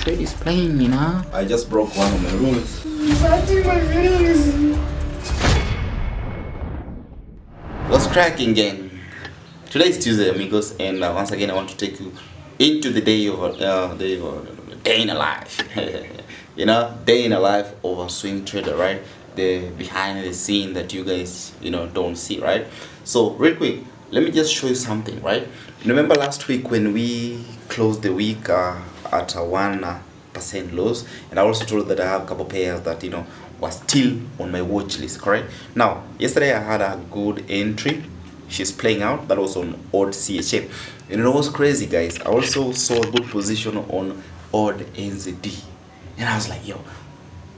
trade is playing, you know. I just broke one of my rules. What's cracking, gang? Today is Tuesday, amigos, and once again I want to take you into the day in a life. You know, day in a life of a swing trader, right? The behind the scene that you guys don't see, right? So real quick, let me just show you something, right? Remember last week when we closed the week at a 1% loss, and I also told that I have a couple pairs that were still on my watch list, correct? Now yesterday I had a good entry. She's playing out. That was on odd CHF, and it was crazy, guys. I also saw a good position on odd NZD, and I was like, yo,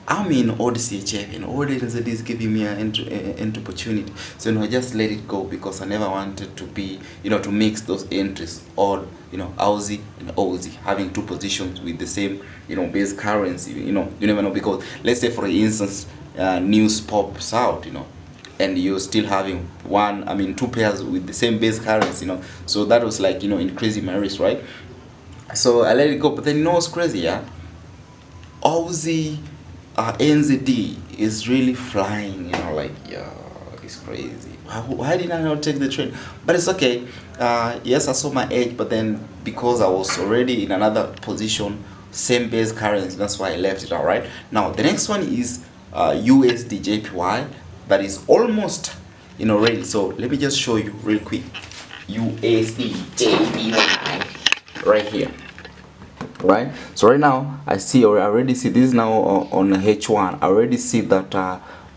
I'm in odd CHF and odd NZD is giving me an entry opportunity. So I just let it go because I never wanted to be, to mix those entries, odd, Aussie and Aussie, having two positions with the same, base currency. You never know, because let's say for instance, news pops out, and you're still having two pairs with the same base currency, so that was like, increasing my risk, right? So I let it go. But then what's crazy, yeah, Aussie NZD is really flying, like, yeah, it's crazy. Why did I not take the trade? But it's okay. Yes, I saw my edge, but then because I was already in another position, same base currency, that's why I left it. All right, now the next one is USD JPY. That is almost ready. So let me just show you real quick. USD JPY right here, right? So right now I already see this is now on H1. I already see that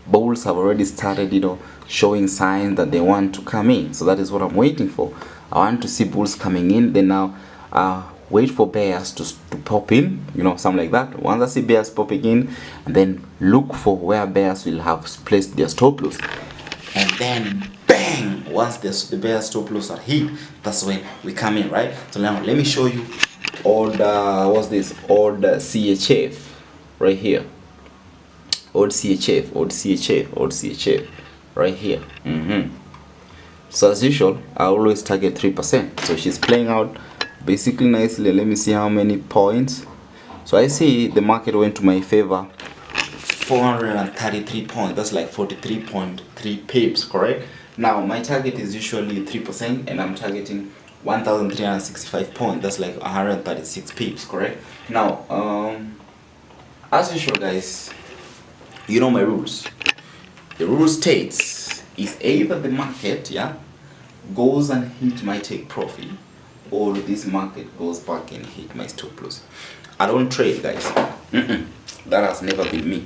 bulls have already started showing signs that they want to come in. So that is what I'm waiting for. I want to see bulls coming in, then now wait for bears to pop in, something like that. Once I see bears popping in, and then look for where bears will have placed their stop loss, and then bang, once the bears stop loss are hit, that's when we come in, right? So now let me show you odd what's this, odd CHF right here, odd CHF right here. So as usual, I always target 3%. So she's playing out basically nicely. Let me see how many points. So I see the market went to my favor, 433 points. That's like 43.3 pips, correct? Now my target is usually 3%, and I'm targeting 1,365 points. That's like 136 pips, correct? Now as usual, guys, my rules. The rule states is either the market goes and hit my take profit, or this market goes back and hit my stop loss. I don't trade, guys. That has never been me.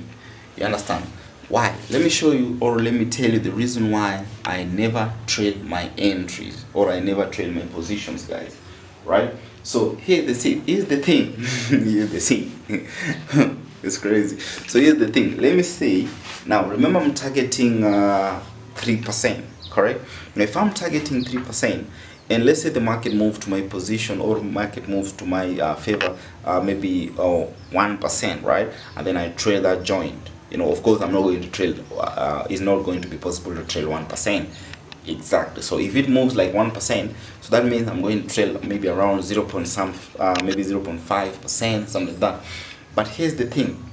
You understand? Why? Let me show you, or let me tell you the reason why I never trade my entries, or I never trade my positions, guys. Right? So here's the thing. Here's the thing. Here's the thing. It's crazy. So here's the thing. Let me see. Now remember, I'm targeting 3%, correct? Now if I'm targeting 3%, and let's say the market moves to my position, or market moves to my favor, maybe 1%, right? And then I trade that joint. Of course, I'm not going to trade. It's not going to be possible to trade 1%. Exactly. So if it moves like 1%, so that means I'm going to trade maybe around 0.5%, something like that. But here's the thing.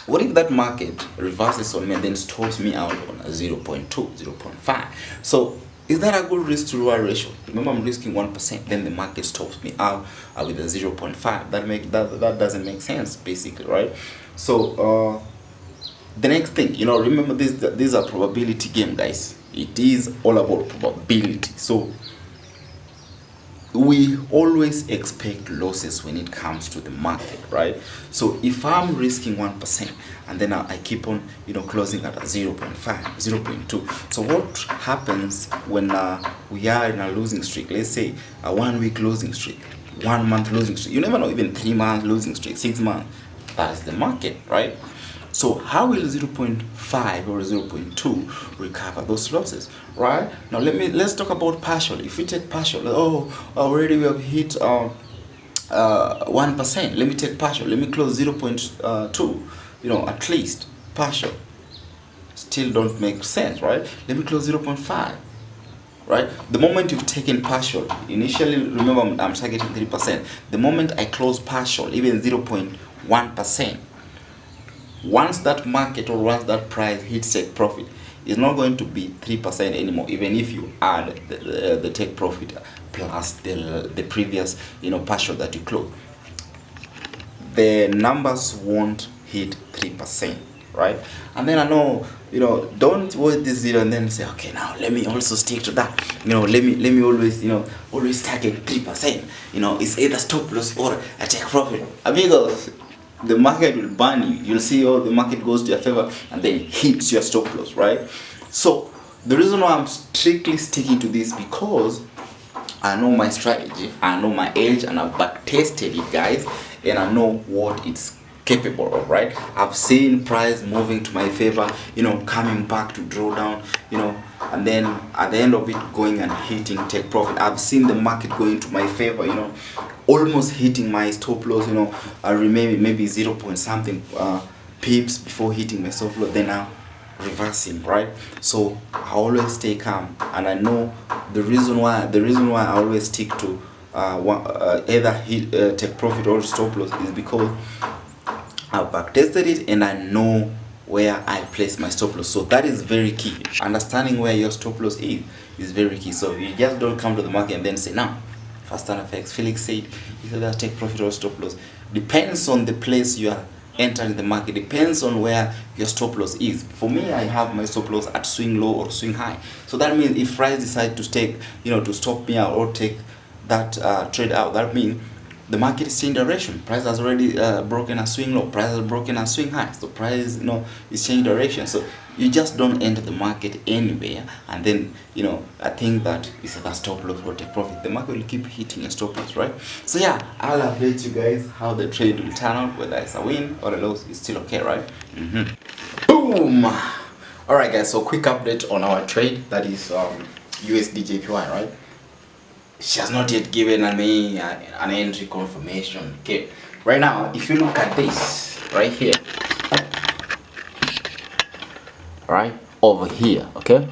What if that market reverses on me and then stops me out on a 0.2, 0.5? So is that a good risk to reward ratio? Remember, I'm risking 1%, then the market stops me out with a 0.5. That doesn't make sense, basically, right? So the next thing, remember, these are probability game, guys. It is all about probability. So we always expect losses when it comes to the market, right? So if I'm risking 1% and then I keep on closing at a 0.5, 0.2, so what happens when we are in a losing streak? Let's say a 1 week losing streak, 1 month losing streak, you never know, even 3 months losing streak, 6 months. That is the market, right? So how will 0.5 or 0.2 recover those losses, right? Now let's talk about partial. If we take partial, already we have hit 1%. Let me take partial. Let me close 0.2. At least partial. Still don't make sense, right? Let me close 0.5. Right? The moment you've taken partial, initially, remember I'm targeting 3%. The moment I close partial, even 0.1 1%. Once that market or once that price hits take profit, it's not going to be 3% anymore, even if you add the take profit plus the previous partial that you close. The numbers won't hit 3%, right? And then I know, don't watch this video and then say, okay, now let me also stick to that. Let me always always target 3%. It's either stop loss or a take profit. Amigos, the market will burn you. You'll see, the market goes to your favor and then hits your stop loss, right? So the reason why I'm strictly sticking to this, because I know my strategy, I know my edge, and I've back tested it, guys, and I know what it's capable of, right? I've seen price moving to my favor, coming back to draw down, and then at the end of it going and hitting take profit. I've seen the market going to my favor, almost hitting my stop loss, I remember maybe 0 point something pips before hitting my stop loss, then now reversing, right? So I always stay calm, and I know the reason why I always stick to either hit take profit or stop loss is because I've back tested it and I know where I place my stop loss. So that is very key. Understanding where your stop loss is very key. So you just don't come to the market and then say, now fast and FX, Felix said either take profit or stop loss. Depends on the place you are entering the market, depends on where your stop loss is. For me, I have my stop loss at swing low or swing high. So that means if price decide to take, to stop me out or take that trade out, that means the market is changing direction. Price has already broken a swing low, price has broken a swing high. So price, is changing direction. So you just don't enter the market anywhere and then, I think that it's a stop loss or take profit. The market will keep hitting a stop loss, right? So yeah, I'll update you guys how the trade will turn out, whether it's a win or a loss. It's still okay, right? Boom. All right, guys. So quick update on our trade, that is USD JPY, right? She has not yet given me an entry confirmation. Okay, right now, if you look at this right here, right over here, okay,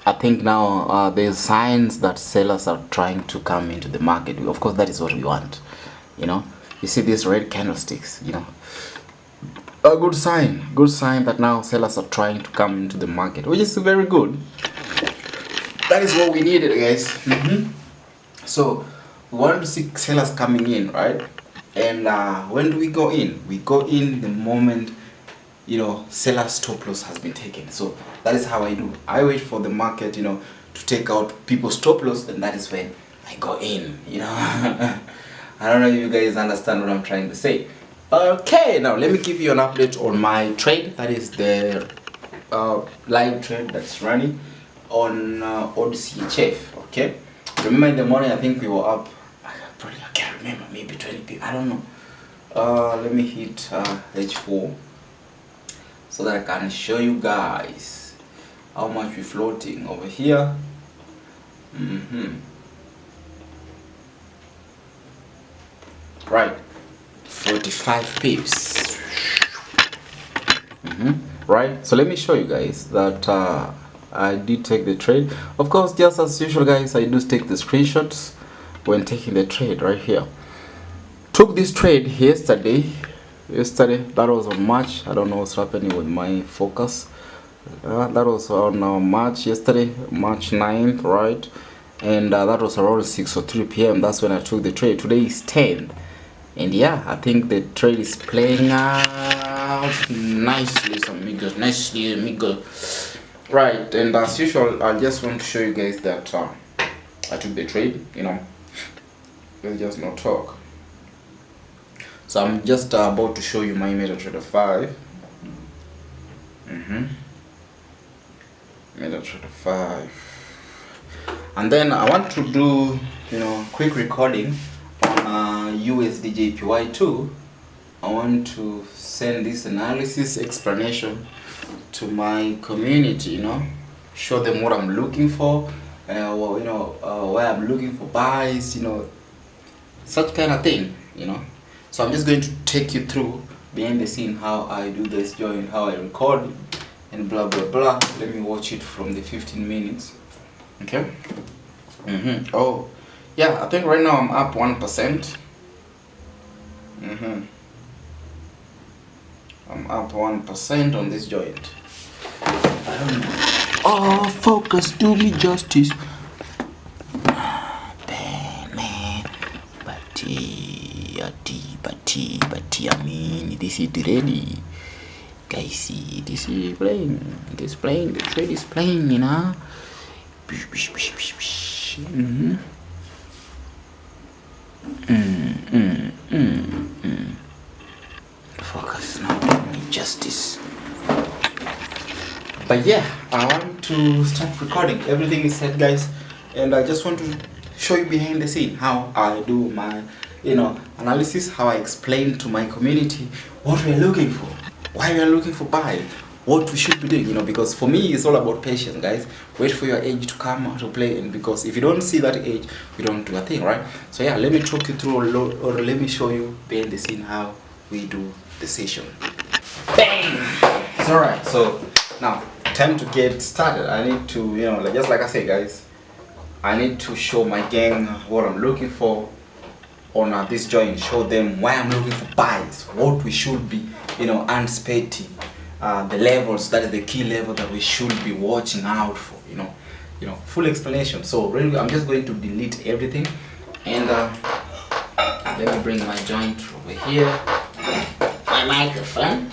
I think now there's signs that sellers are trying to come into the market. Of course, that is what we want. You see these red candlesticks, a good sign that now sellers are trying to come into the market, which is very good. That is what we needed, guys. So we want to see sellers coming in, right? And when do we go in? We go in the moment seller stop loss has been taken. So that is how I do. I wait for the market to take out people's stop loss, and that is when I go in. I don't know if you guys understand what I'm trying to say. Okay, now let me give you an update on my trade. That is the live trade that's running on ODCHF. Okay, remember in the morning I think we were up, I can't remember, maybe 20 people, I don't know. Let me hit H4 so that I can show you guys how much we're floating over here. Right, 45 pips. Right, so let me show you guys that I did take the trade. Of course, just as usual, guys, I do take the screenshots when taking the trade right here. Took this trade yesterday. That was on March. I don't know what's happening with my focus. That was on March, yesterday, March 9th, right? And that was around 6 or 3 p.m. That's when I took the trade. Today is 10th. And yeah, I think the trade is playing out nicely, some amigos, nicely, amigos. Right, and as usual, I just want to show you guys that I took the trade, let's just not talk. So I'm just about to show you my MetaTrader 5. MetaTrader 5. And then I want to do, quick recording on USD JPY 2. I want to send this analysis explanation to my community, show them what I'm looking for, where I'm looking for buys, such kind of thing, So I'm just going to take you through behind the scene how I do this join, how I record, and blah blah blah. Let me watch it from the 15 minutes. Okay. Oh, yeah. I think right now I'm up 1%. I'm up 1% on this joint. I don't know. Oh, focus, do me justice. Damn, man. But I mean, this is ready. Guys, see, this is playing. This playing. The trade is playing, you know. Focus, not doing me justice. But yeah, I want to start recording. Everything is set, guys, and I just want to show you behind the scene how I do my, analysis, how I explain to my community what we're looking for, why we're looking for buy, what we should be doing, because for me it's all about patience, guys. Wait for your age to come out to play, and because if you don't see that age, you don't do a thing, right? So yeah, let me talk you through or let me show you behind the scene how we do the session. Bang! It's alright. So now, time to get started. I need to, just like I say, guys, I need to show my gang what I'm looking for on this joint. Show them why I'm looking for buys, what we should be, anticipating, the levels. That is the key level that we should be watching out for. Full explanation. So really, I'm just going to delete everything, and let me bring my joint over here. My microphone.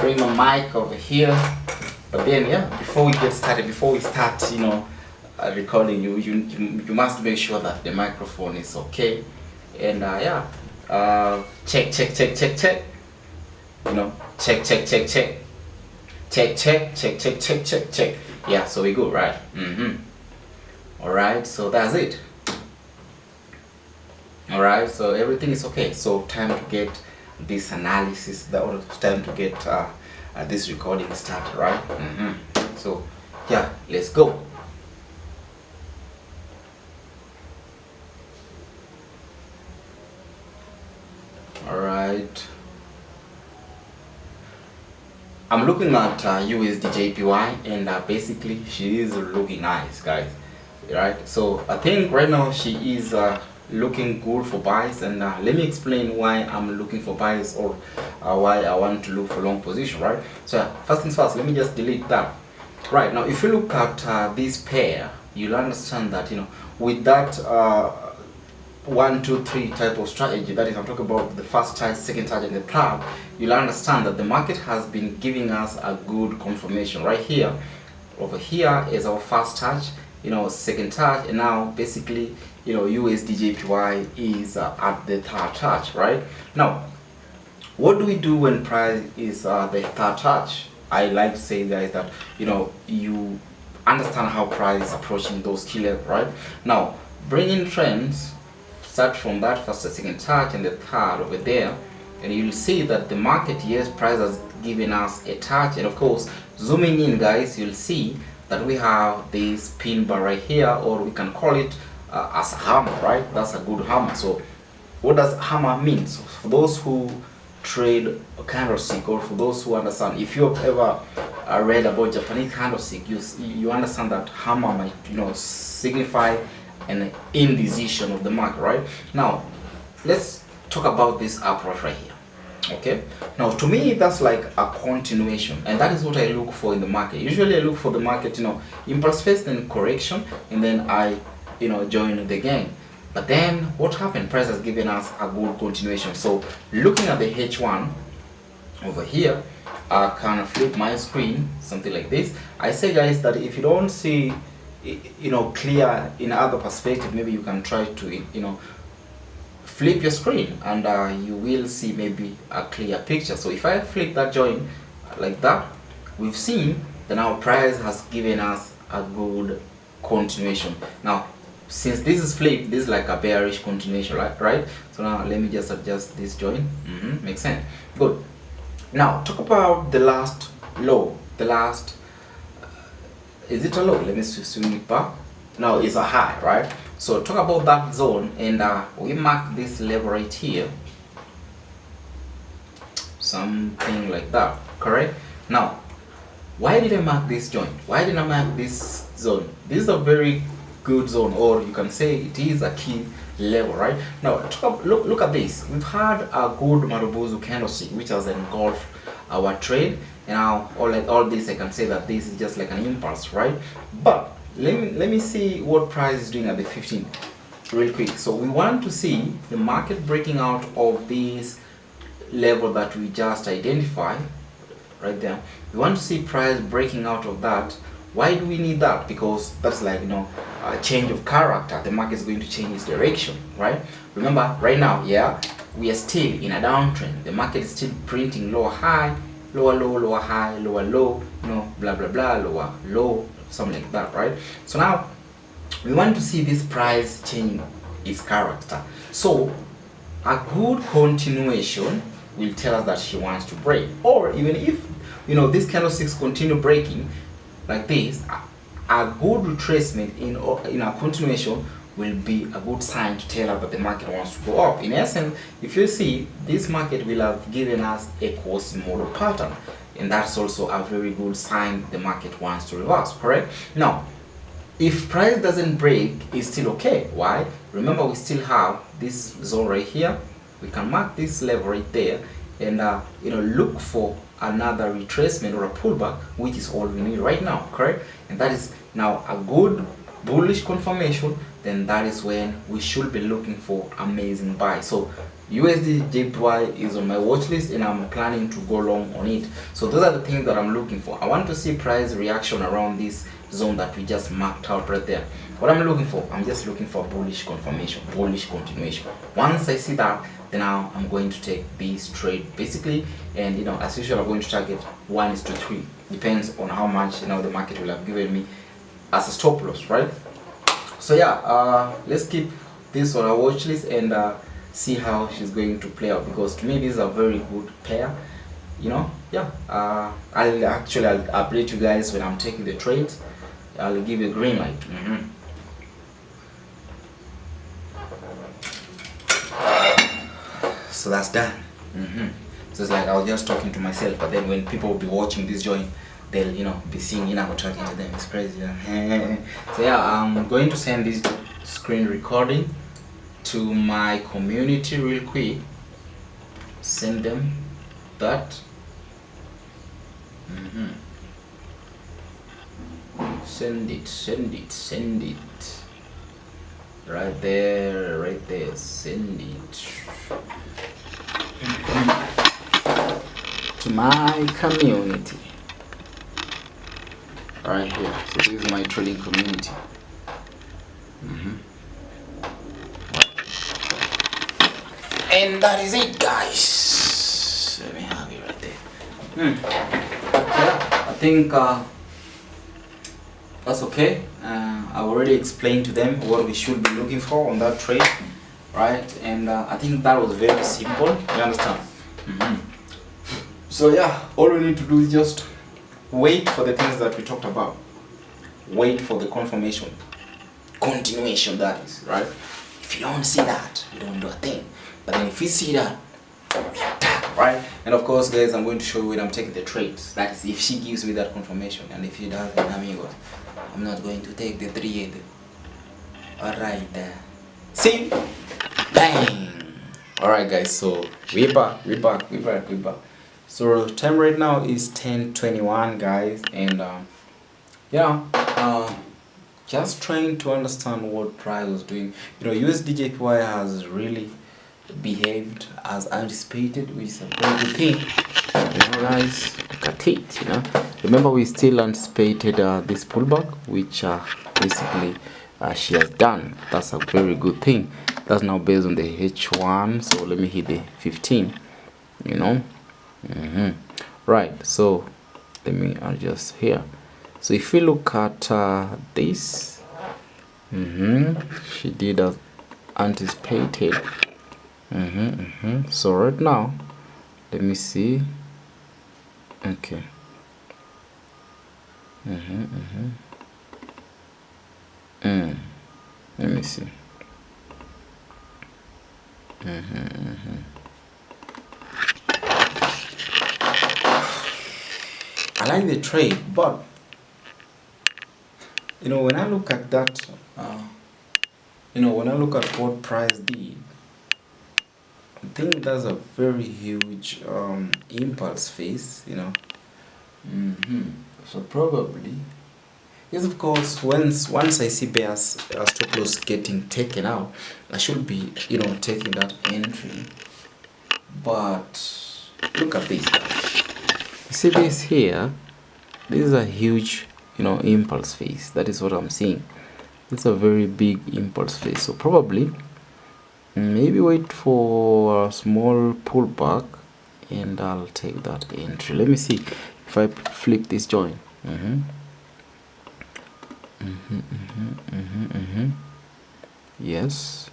Bring my mic over here. But then yeah, before we get started, before we start recording, you must make sure that the microphone is okay, and check check check check check check check check check check check check check check check check. Yeah, so we go, right? All right, so that's it. All right, so everything is okay. So time to get this analysis, time to get this recording started, right? So yeah, let's go. All right, I'm looking at USD JPY, and basically she is looking nice, guys, right? So I think right now she is looking good for buys, and let me explain why I'm looking for buys, or why I want to look for long position, right? So first things first, let me just delete that. Right now, if you look at this pair, you'll understand that with that 1, 2, 3 type of strategy, that is, I'm talking about the first touch, second touch, and the third, you'll understand that the market has been giving us a good confirmation right here. Over here is our first touch, second touch, and now basically USD JPY is at the third touch, right? Now, what do we do when price is the third touch? I like to say, guys, that you understand how price is approaching those key levels, right? Now, bring in trends, start from that first, second touch, and the third over there, and you'll see that the market, yes, price has given us a touch, and of course, zooming in, guys, you'll see that we have this pin bar right here, or we can call it as a hammer, right? That's a good hammer. So what does hammer mean? So for those who trade a candlestick, or for those who understand, if you've ever read about Japanese candlestick, you understand that hammer might signify an indecision of the market, right? Now let's talk about this approach right here. Okay, now to me that's like a continuation, and that is what I look for in the market. Usually I look for the market, impulse phase, then correction, and then I join the gang. But then what happened? Price has given us a good continuation. So looking at the H1 over here, I kind of flip my screen, something like this. I say, guys, that if you don't see clear in other perspective, maybe you can try to flip your screen, and you will see maybe a clear picture. So if I flip that joint like that, we've seen that our price has given us a good continuation. Now since this is flipped, this is like a bearish continuation, right? So now let me just adjust this joint. Makes sense. Good. Now talk about the last low. The last is it a low? Let me swing it back. Now it's a high, right? So talk about that zone, and we mark this level right here, something like that, correct? Now why did I mark this joint? Why did I mark this zone? This is a very good zone, or you can say it is a key level, right? Now look at this. We've had a good Marubozu candlestick which has engulfed our trade, and now all this I can say that this is just like an impulse, right? But let me see what price is doing at the 15 real quick. So we want to see the market breaking out of this level that we just identified right there. We want to see price breaking out of that. Why do we need that? Because that's like, you know, a change of character. The market is going to change its direction, right? Remember, right now, yeah, we are still in a downtrend. The market is still printing lower high, lower low, lower high, lower low, you know, blah blah blah, lower low, something like that, right? So now we want to see this price change its character. So a good continuation will tell us that she wants to break, or even if, you know, these candlesticks continue breaking like this, a good retracement in a continuation will be a good sign to tell us that the market wants to go up. In essence, if you see, this market will have given us a Quasimodo pattern, and that's also a very good sign the market wants to reverse, correct? Now, if price doesn't break, it's still okay. Why? Remember, we still have this zone right here. We can mark this level right there, and you know, look for another retracement or a pullback, which is all we need right now, correct? And that is now a good bullish confirmation. Then that is when we should be looking for amazing buy. So USD JPY is on my watch list, and I'm planning to go long on it. So those are the things that I'm looking for. I want to see price reaction around this zone that we just marked out right there. What I'm looking for, I'm just looking for bullish confirmation, bullish continuation. Once I see that, then now I'm going to take this trade basically, and you know, as usual, I'm going to target 1:3. Depends on how much, you know, the market will have given me as a stop loss, right? So yeah, let's keep this on our watch list and see how she's going to play out, because to me this is a very good pair, you know. Yeah, I'll update you guys when I'm taking the trades. I'll give you a green light. So that's done. So it's like I was just talking to myself, but then when people will be watching this joint, they'll, you know, be seeing, you know, talking to them. It's crazy. So yeah, I'm going to send this screen recording to my community real quick. Send them that. Send it right there, send it to my community right here. So this is my trading community. And that is it, guys. Let me have it right there. Yeah, I think that's okay. I already explained to them what we should be looking for on that trade, right? And I think that was very simple. You understand? So yeah, all we need to do is just wait for the things that we talked about. Wait for the confirmation, continuation, that is, right? If you don't see that, you don't do a thing. But then if you see that, we attack, right? And of course, guys, I'm going to show you when I'm taking the trades. That is, if she gives me that confirmation, and if she doesn't, amigos, I'm not going to take the 3. Alright, see? Bang! Alright, guys, so we're back. So time right now is 10:21, guys, and yeah, just trying to understand what price was doing. You know, USD JPY has really behaved as anticipated, which is a very good thing. You know, guys, look at it. You know, remember we still anticipated this pullback, which basically she has done. That's a very good thing. That's now based on the H1. So let me hit the 15. You know, right. So let me adjust here. So if we look at this, she did as anticipated. So right now, let me see. Okay. Let me see. I like the trade, but you know, when I look at that You know, when I look at what price did, I think that's a very huge impulse phase, you know. So probably, yes, of course, once I see bears stop loss getting taken out, I should be, you know, taking that entry. But look at this, guys. You see this here? This is a huge, you know, impulse phase. That is what I'm seeing. It's a very big impulse phase. So probably, maybe wait for a small pullback, and I'll take that entry. Let me see if I flip this join. Yes.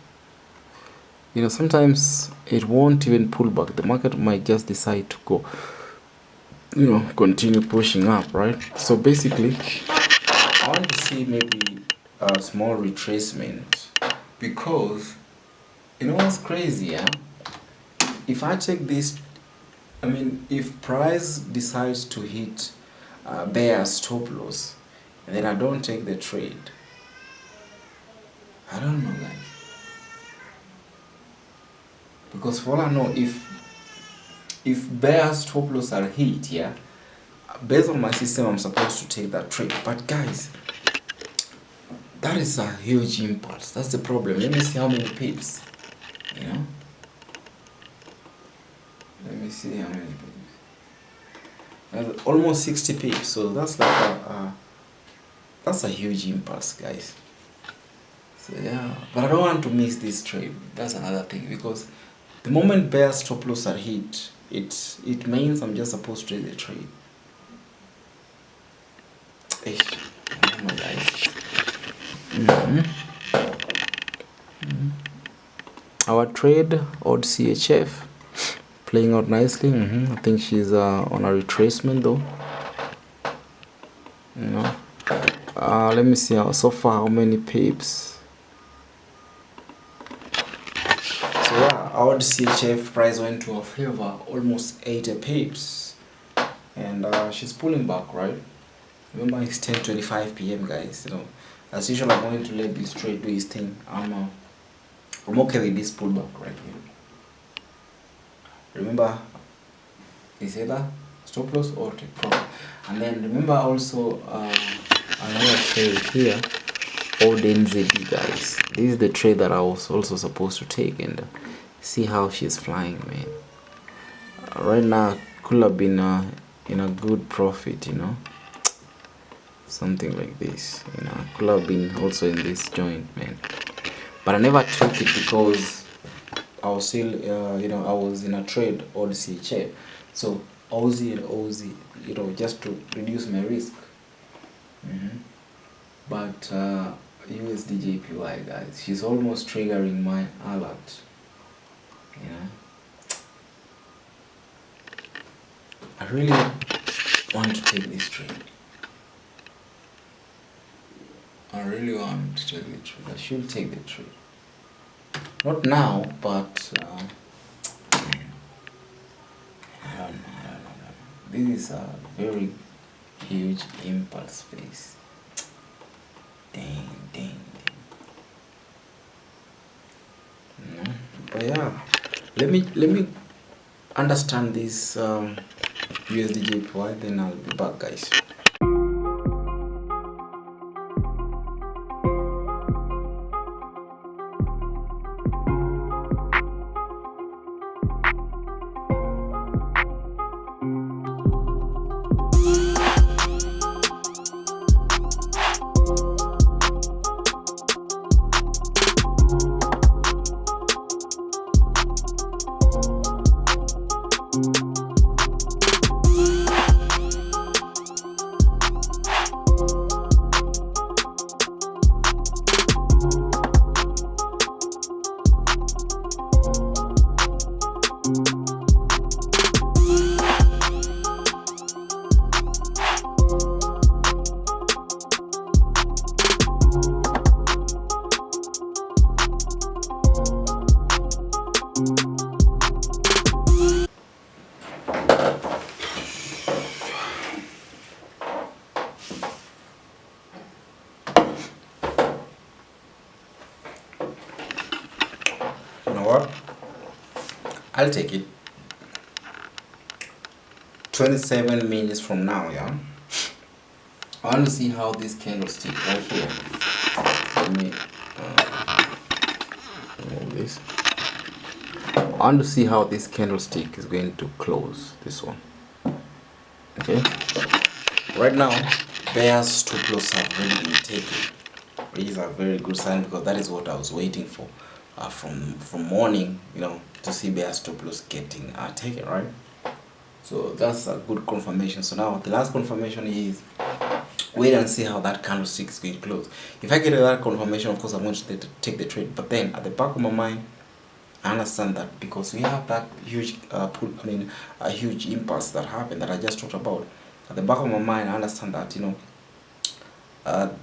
You know, sometimes it won't even pull back. The market might just decide to go, you know, continue pushing up, right? So basically, I want to see maybe a small retracement, because you know what's crazy, yeah? If I take this, I mean, if price decides to hit bear stop loss, and then I don't take the trade, I don't know, guys. Because for all I know, if bear stop loss are hit, yeah, based on my system, I'm supposed to take that trade. But guys, that is a huge impulse. That's the problem. Let me see how many pips. You know. Let me see how many pips. Almost 60 pips. So that's like that's a huge impulse, guys. So yeah, but I don't want to miss this trade. That's another thing, because the moment bear stop loss are hit, it means I'm just supposed to trade the trade. Oh my guys. Our trade odd CHF playing out nicely. I think she's on a retracement though. You know. Let me see so far how many pips. So yeah, our CHF price went to her favor, almost 80 pips, and she's pulling back, right? Remember, it's 10:25 p.m. guys. You know, as usual, I'm going to let this trade do its thing. I'm okay with this pullback right here. Remember, it's either stop loss or take profit. And then remember also another trade here, old NZD, guys. This is the trade that I was also supposed to take, and see how she's flying, man. Right now could have been in a good profit, you know, something like this, you know. Could have been also in this joint, man, but I never took it because I was still you know, I was in a trade on CHF, so Aussie and Aussie, you know, just to reduce my risk. But USD JPY, guys, she's almost triggering my alert, you know. I really want to take this trade. I really want to take the trade. I should take the trade. Not now, but I don't know. This is a very huge impulse phase. Dang. No. But yeah, let me understand this USD JPY, then I'll be back, guys. I'll take it. 27 minutes from now, yeah. I want to see how this candlestick right here. Let me move this. I want to see how this candlestick is going to close. This one. Okay. Right now, bears stop loss have already been taken. Which is a very good sign because that is what I was waiting for from morning, you know, to see bear stop loss getting taken, right? So that's a good confirmation. So now the last confirmation is wait and see how that candlestick is going to close. If I get that confirmation, of course I'm going to take the trade. But then at the back of my mind, I understand that because we have that huge a huge impulse that happened that I just talked about. At the back of my mind, I understand that, you know,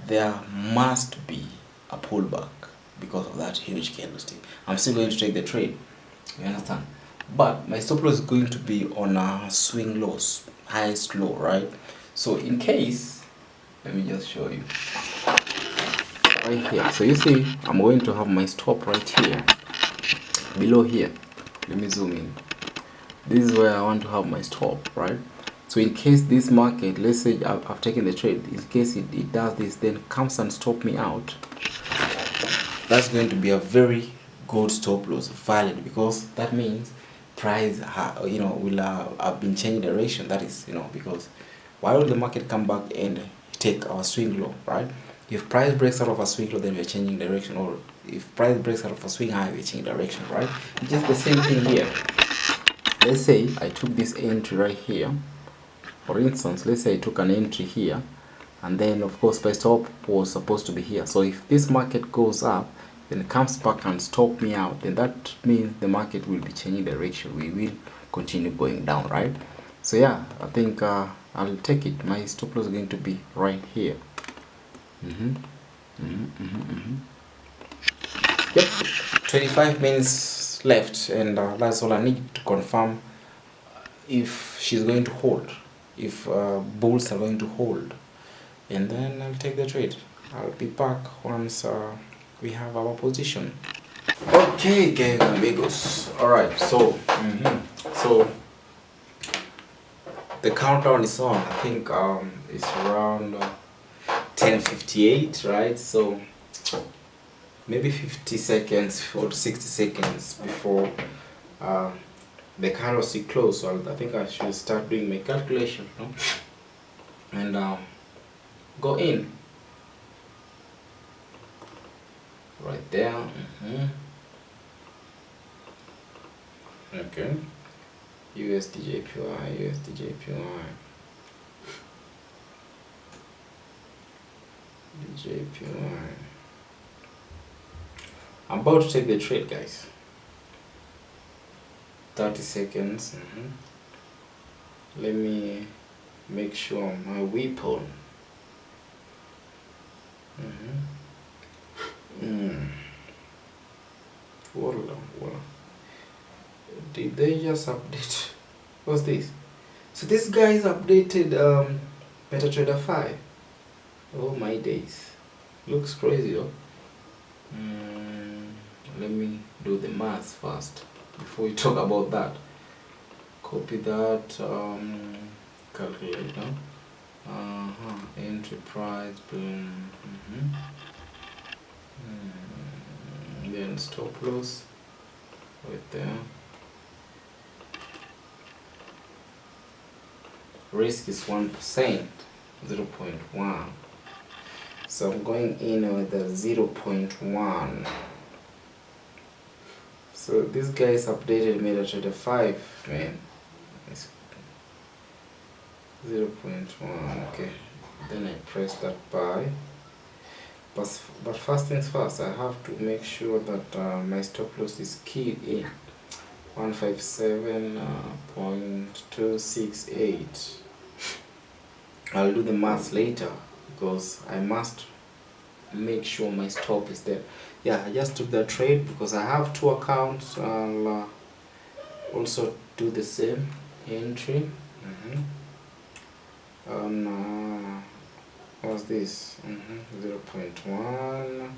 there must be a pullback because of that huge candlestick. I'm still going to take the trade. You understand? But my stop loss is going to be on a swing loss, highest low, right? So in case, let me just show you right here. So you see, I'm going to have my stop right here, below here. Let me zoom in. This is where I want to have my stop, right? So in case this market, let's say I've taken the trade, in case it does this, then comes and stop me out, that's going to be a very good stop loss, valid, because that means price you know, will have been changing direction. That is, you know, because why would the market come back and take our swing low, right? If price breaks out of a swing low, then we're changing direction, or if price breaks out of a swing high, we're changing direction, right? It's just the same thing here. Let's say I took this entry right here. For instance, let's say I took an entry here, and then of course my stop was supposed to be here. So if this market goes up, then it comes back and stop me out, then that means the market will be changing direction. We will continue going down, right? So yeah, I think I'll take it. My stop loss is going to be right here. Yep, 25 minutes left, and that's all I need to confirm if she's going to hold, if bulls are going to hold, and then I'll take the trade. I'll be back once we have our position. Okay, gang amigos. All right, so so the countdown is on. I think it's around 10:58, right? So maybe 50 seconds or 60 seconds before the candlestick close. So I think I should start doing my calculation, no? And go in right there. Okay, USDJPY, USDJPY, DJPY. I'm about to take the trade, guys. 30 seconds. Let me make sure my weapon. Voila. Did they just update? What's this? So this guy is updated MetaTrader 5. Oh my days. Looks crazy, oh. Let me do the math first before we talk about that. Copy that, calculate, no? Entry price, boom. Then stop loss right there. Risk is 1%, 0.1. So I'm going in with the 0.1. So this guy is updated MetaTrader 5, man. It's 0.1. Okay. Then I press that buy. But first things first, I have to make sure that my stop loss is keyed in 157.268. I'll do the math later because I must make sure my stop is there. Yeah, I just took that trade because I have two accounts. I'll also do the same entry. What's this? 0.1.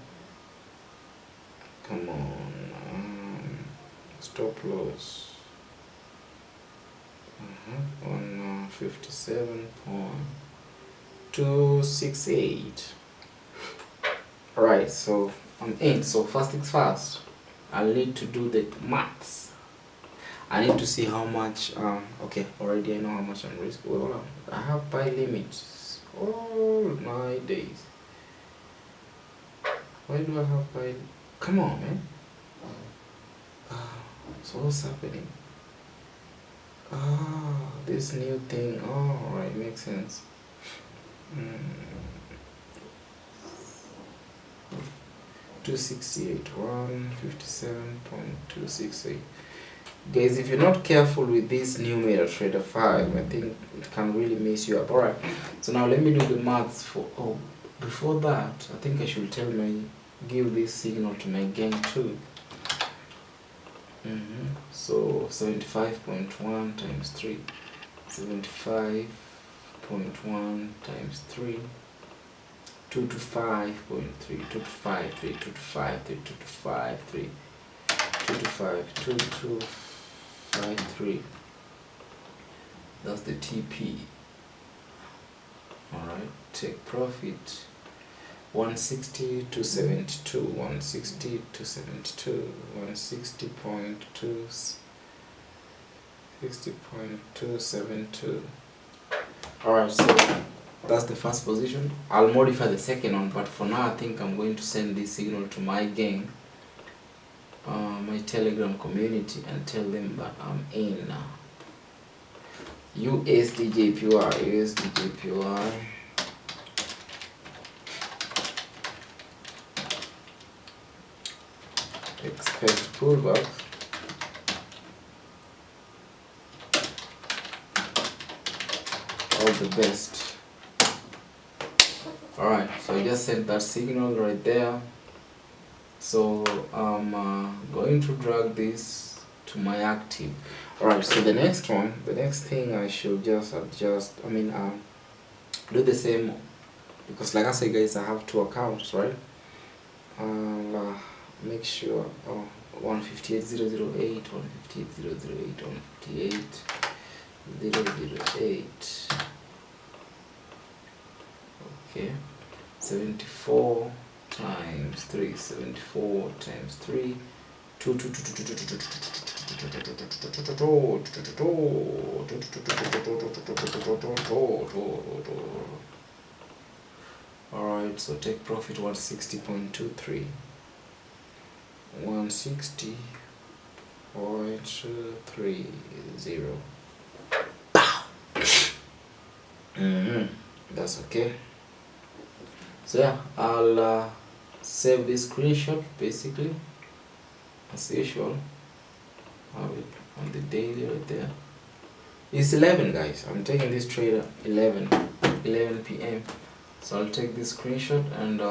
Come on. Stop loss. On 57.268. Alright, so I'm in. So first things first, I'll need to do the maths. I need to see how much, okay, already I know how much I'm risking. Hold on, I have buy limits all my days. Why do I have buy? Come on, man. So what's happening? This new thing. Oh, alright, makes sense. 268, 157.268. Guys, if you're not careful with this new MetaTrader 5, I think it can really mess you up. Alright, so now let me do the maths for, before that, I think I should give this signal to my gang too. So 75.1 times 3, 75.1 times 3, 2 to 5.3, 2 to 5, 3, 2 to 5, 3, 2 to 5, 3, 2 to 5, 2 to 5, 3. That's the TP. Alright, take profit. 160 to 72, 160 to 72, 60.272. Alright, so that's the first position. I'll modify the second one, but for now I think I'm going to send this signal to my gang, my Telegram community, and tell them that I'm in now. USDJPY. Expect pullback. All the best. Alright, so I just sent that signal right there. So I'm going to drag this to my active. Alright, so the next thing I should just adjust, do the same, because like I said guys, I have two accounts, right? Make sure 158.008, 158.008, 158.008. Okay, 74 times 3, 74 times 3, 2. Alright, so take profit 160.23. 160.30. That's okay. So yeah, I'll save this screenshot basically as usual. Have it on the daily right there. It's 11 guys. I'm taking this trade at 11 p.m. So I'll take this screenshot and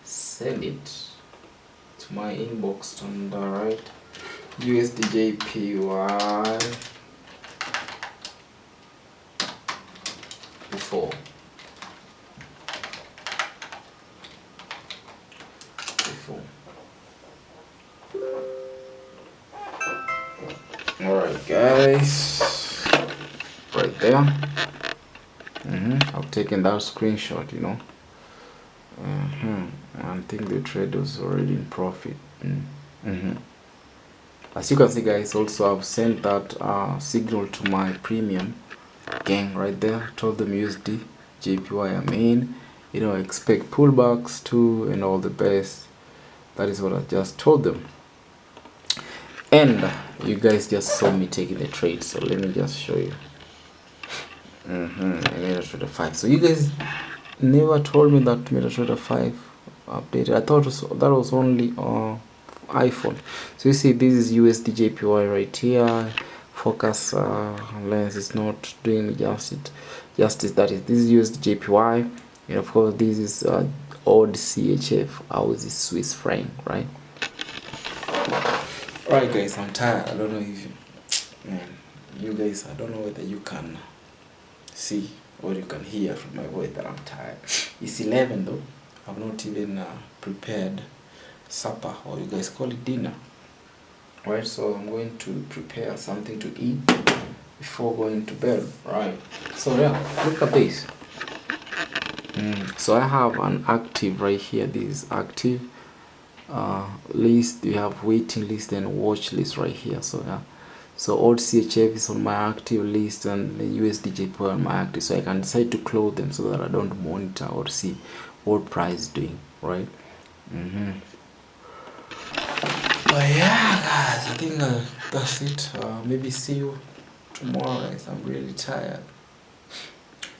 send it to my inbox on the right. USDJPY before. Alright guys, right there. I've taken that screenshot, you know. I think the trade was already in profit. As you can see guys, also I've sent that signal to my premium gang right there. Told them USD JPY I'm in, you know, expect pullbacks too and all the best. That is what I just told them. And you guys just saw me taking the trade, so let me just show you. MetaTrader 5. So you guys never told me that MetaTrader 5 updated. I thought that was only on iPhone. So you see, this is USD JPY right here. Focus lens is not doing justice. That is, this is USD JPY, and of course this is odd CHF. Ours is Swiss franc, right? Alright guys, I'm tired. I don't know if you guys, I don't know whether you can see or you can hear from my voice that I'm tired. It's 11 though. I've not even prepared supper, or you guys call it dinner. right? So I'm going to prepare something to eat before going to bed, right? So yeah, look at this. So I have an active right here. This is active list. You have waiting list and watch list right here. So yeah, so old CHF is on my active list and the USDJPY on my active, so I can decide to close them so that I don't monitor or see what price is doing, right? But yeah, guys, I think that's it. Maybe see you tomorrow, guys. I'm really tired.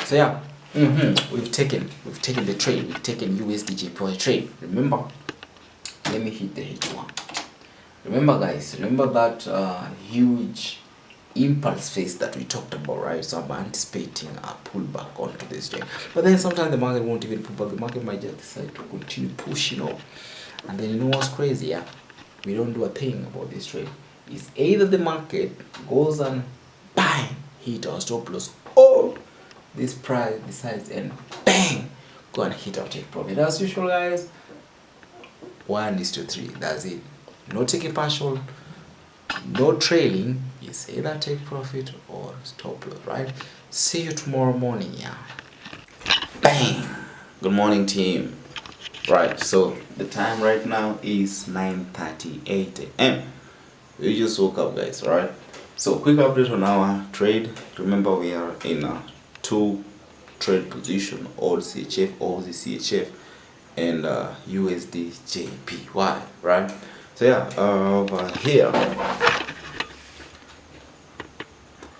So yeah, we've taken the trade. We've taken USDJPY trade. Remember, let me hit the H1. Remember, guys. Remember that huge impulse phase that we talked about, right? So I'm anticipating a pullback onto this day. But then sometimes the market won't even pull back. The market might just decide to continue pushing up. And then you know what's crazy? Yeah, we don't do a thing about this trade. It's either the market goes and bang hit our stop loss, or this price decides and bang go and hit our take profit. As usual, guys, 1:3. That's it. No taking partial, no trailing. It's either take profit or stop loss, right? See you tomorrow morning. Yeah. Bang. Good morning, team. Right, so the time right now is 9:38 a.m. We just woke up, guys, right? So quick update on our trade. Remember, we are in a 2 trade position: old CHF, Aussie CHF, and USD JPY, right? So yeah, over here,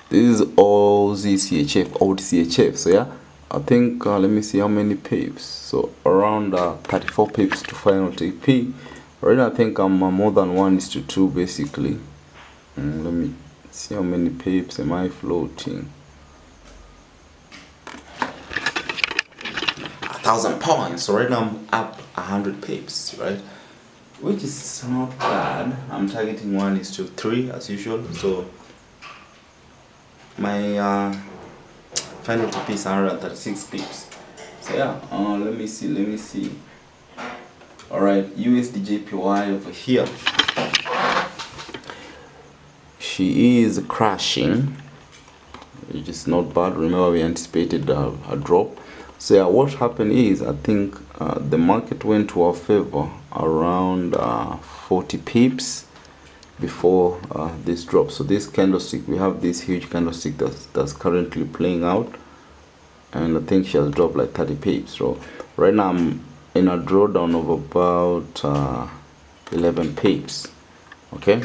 this is Aussie CHF, old CHF. So yeah, I think let me see how many pips. So around 34 pips to final TP. Right now I think I'm more than 1:2 basically. Let me see how many pips am I floating. 1,000 points. So right now I'm up 100 pips, right? Which is not bad. I'm targeting 1:3 as usual. So my final TP is 136 pips. So yeah, let me see. Alright, USDJPY over here. She is crashing, which is not bad. Remember, we anticipated a drop. So yeah, what happened is, I think the market went to our favor around 40 pips before this drop. So this candlestick, we have this huge candlestick that's currently playing out, and I think she has dropped like 30 pips. So right now I'm in a drawdown of about 11 pips. Okay,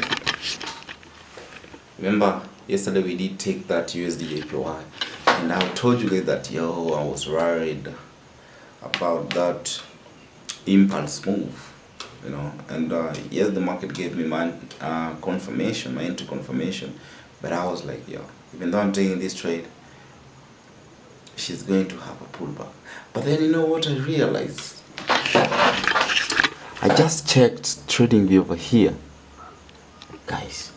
remember yesterday we did take that USDJPY, and I told you guys that I was worried about that impulse move, you know. And yes, the market gave me my confirmation, my entry confirmation, but I was like, even though I'm taking this trade, she's going to have a pullback. But then you know what I realized? I just checked TradingView over here, guys,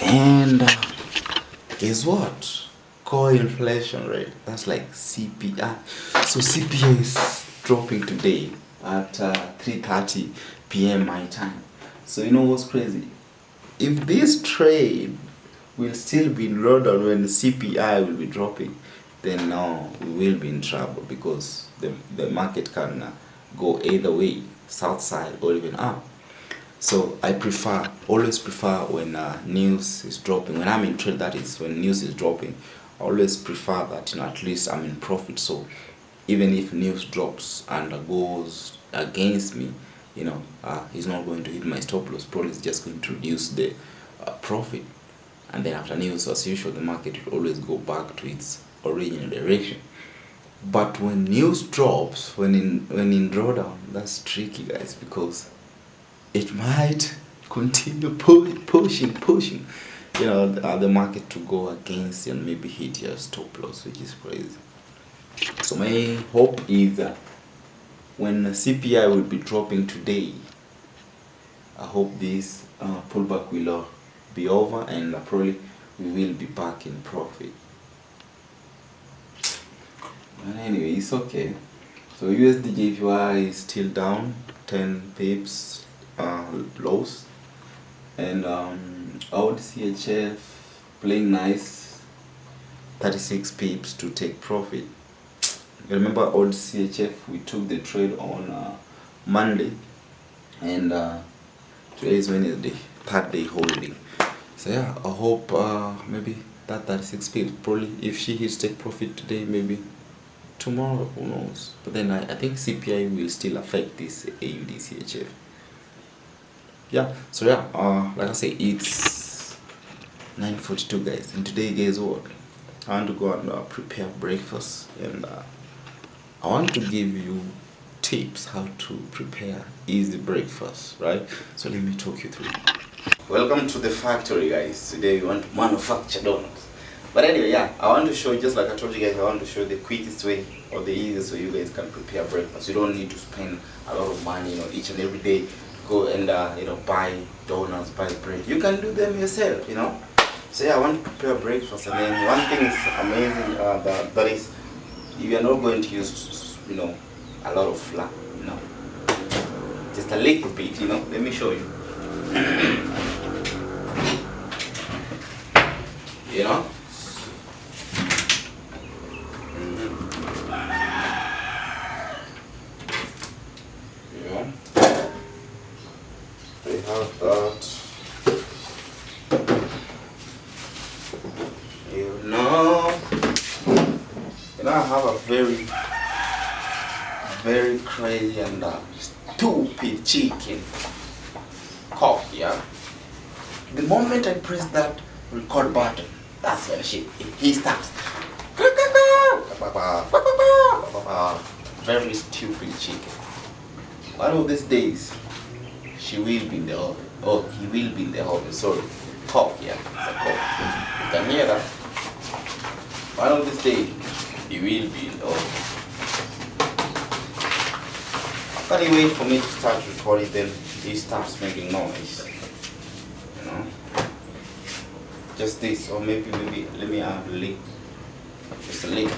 and guess what? Core inflation rate, that's like CPI. So CPI is dropping today at 3:30 p.m. my time. So you know what's crazy? If this trade will still be in London when the CPI will be dropping, then now we will be in trouble, because the market can go either way, south side or even up. So I always prefer when news is dropping. When I'm in trade, that is when news is dropping, I always prefer that, at least I'm in profit. So even if news drops and goes against me, it's not going to hit my stop loss. Probably it's just going to reduce the profit. And then after news, as usual, the market will always go back to its original direction. But when news drops, when in drawdown, that's tricky, guys, because it might continue pushing, the market to go against and maybe hit your stop loss, which is crazy. So my hope is that when CPI will be dropping today, I hope this pullback will be over, and probably we will be back in profit. But anyway, it's okay. So USDJPY is still down 10 pips lows. and old CHF playing nice, 36 pips to take profit. Remember old CHF, we took the trade on Monday, and today is Wednesday, third day holding. So yeah, I hope maybe that 36 pips, probably if she hits take profit today, maybe tomorrow, who knows. But then I think CPI will still affect this AUD CHF. Yeah, so yeah, like I say, it's 9:42 guys, and today guys what, I want to go and prepare breakfast, and I want to give you tips how to prepare easy breakfast, right? So let me talk you through. Welcome to the factory guys. Today we want to manufacture donuts. But anyway, yeah, I want to show you, just like I told you guys, I want to show you the quickest way or the easiest way you guys can prepare breakfast. You don't need to spend a lot of money, each and every day go and buy donuts, buy bread. You can do them yourself, So yeah, I want to prepare breakfast, and then one thing is amazing that is, you are not going to use a lot of flour, just a little bit, Let me show you. They have that. I have a very, very crazy and stupid chicken cock, yeah. The moment I press that record button, that's when he starts. Very stupid chicken. One of these days, she will be in the oven. Oh, he will be in the oven. Sorry, cock, yeah, it's a cock. You can hear that. One of these days, he will be in the oven. After he wait for me to start recording, then he starts making noise. Just this, or maybe let me add a lick. Just a lick.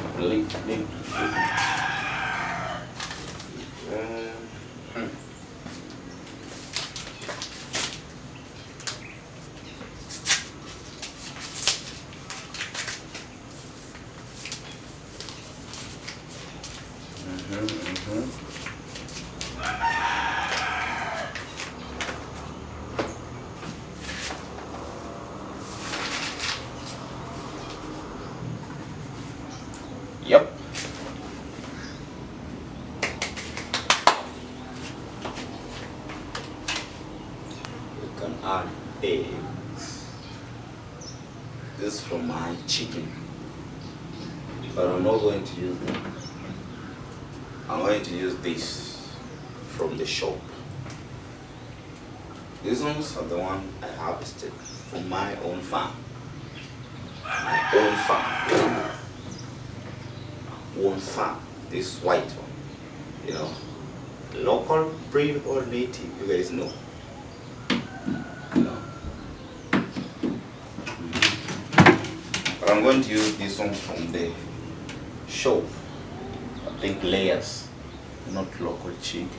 Yep. You can add eggs. This is from my chicken, but I'm not going to use them. I'm going to use this from the shop. These ones are the one I harvested from my own farm. One farm, this white one, local breed or native, you guys know. But I'm going to use this one from the shop. I think layers, not local chicken.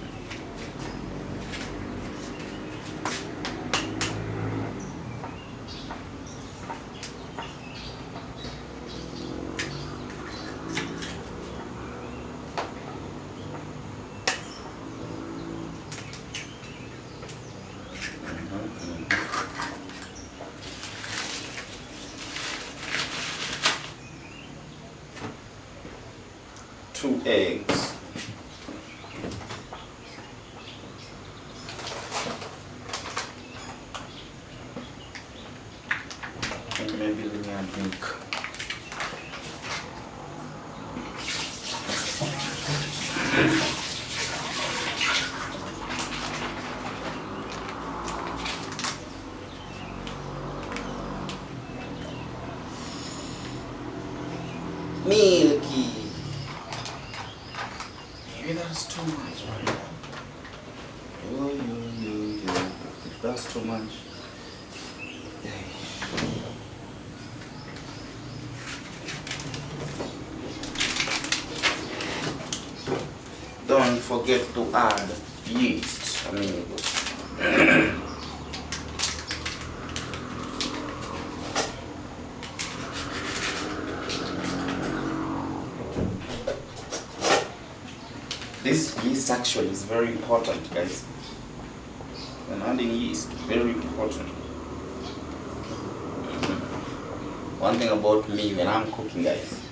Two eggs. And maybe let me add milk. Milky. Maybe that's too much right now. That's too much. Don't forget to add yeast, amigos. yeast actually is very important, guys. When adding yeast, very important. One thing about me when I'm cooking, guys,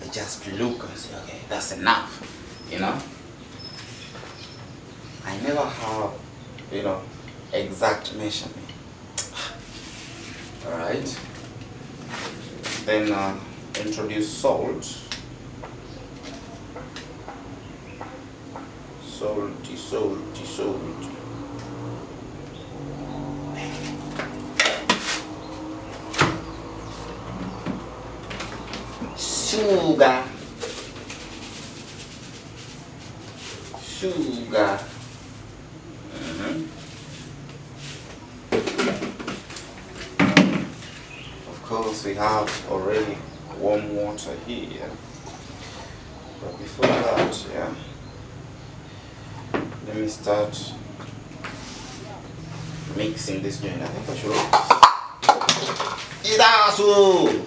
I just look and say, okay, that's enough, you know. I never have, you know, exact measurement. All right. Then introduce salt. Salty. Sugar. Of course, we have already warm water here. But before that, yeah, let me start mixing this joint. I think I should. Idasu!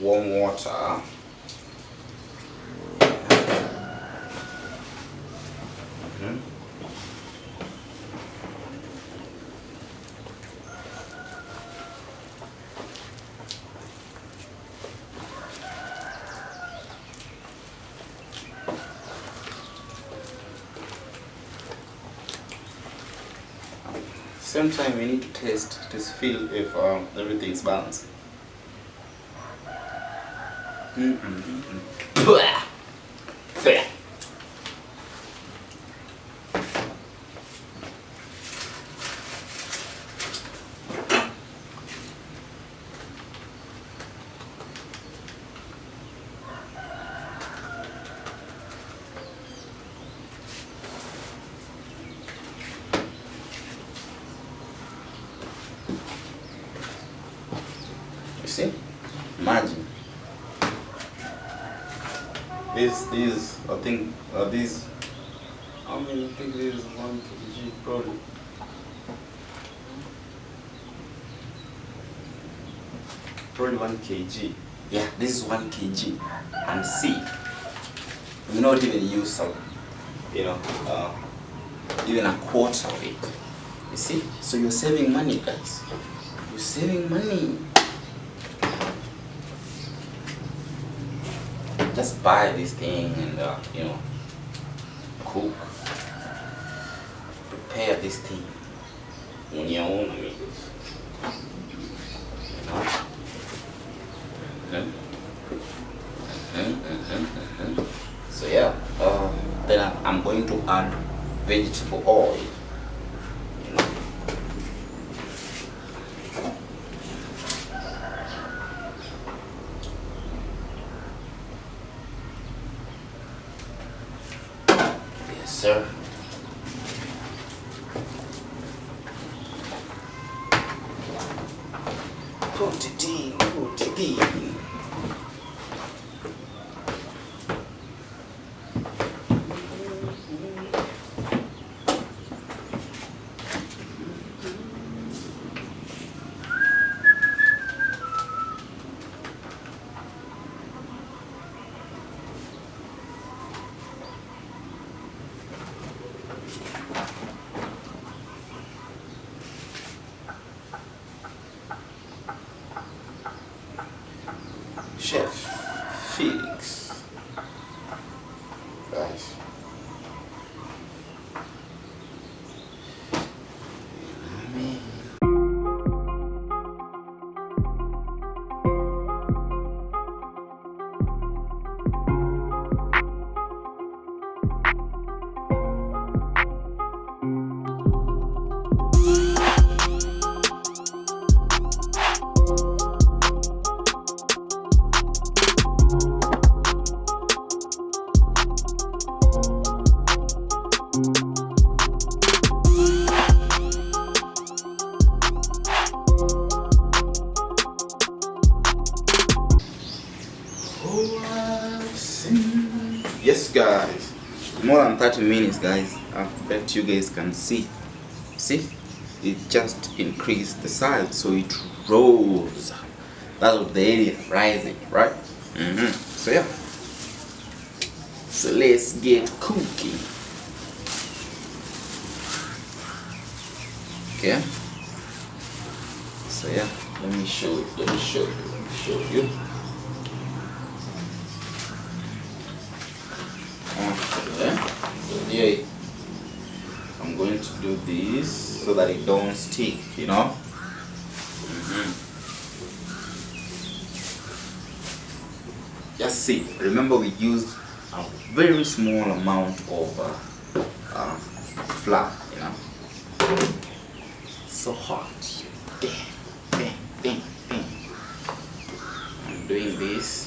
Warm water. Same time we need to taste to feel if everything's balanced. You see? Imagine. These, I think, these, I mean, I think this is 1 kg probably. Probably 1 kg. Yeah, this is 1 kg. And see, we not even use some, you know, even a quarter of it. You see? So you're saving money, guys. You're saving money. Just buy this thing and you know, cook, prepare this thing on your own, amigos. You know? So yeah, then I'm going to add vegetable oil. Sir. Put it in. guys. More than 30 minutes, guys. I bet you guys can see. See? It just increased the size, so it rose. That's what the area rising, right? So yeah. So let's get cooking. Okay. So yeah, let me show you. Okay. So yeah, I'm going to do this so that it don't stick, you know. Just see. Remember, we used a very small amount of flour, you know. So hot. Bang. I'm doing this.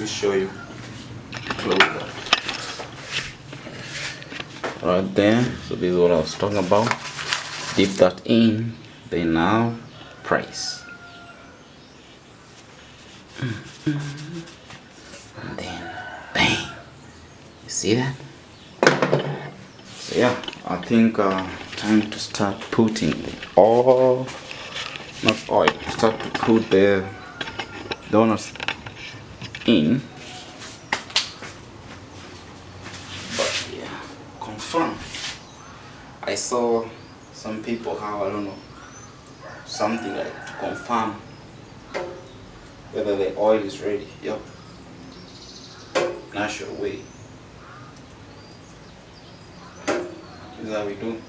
Show you closer right there. So this is what I was talking about. Dip that in, then now press, and then bang. You see that? So yeah, I think time to start putting the oil, not oil, start to put the donuts in. But yeah, confirm. I saw some people have, I don't know, something like to confirm whether the oil is ready. Yep, natural way. This is how we do.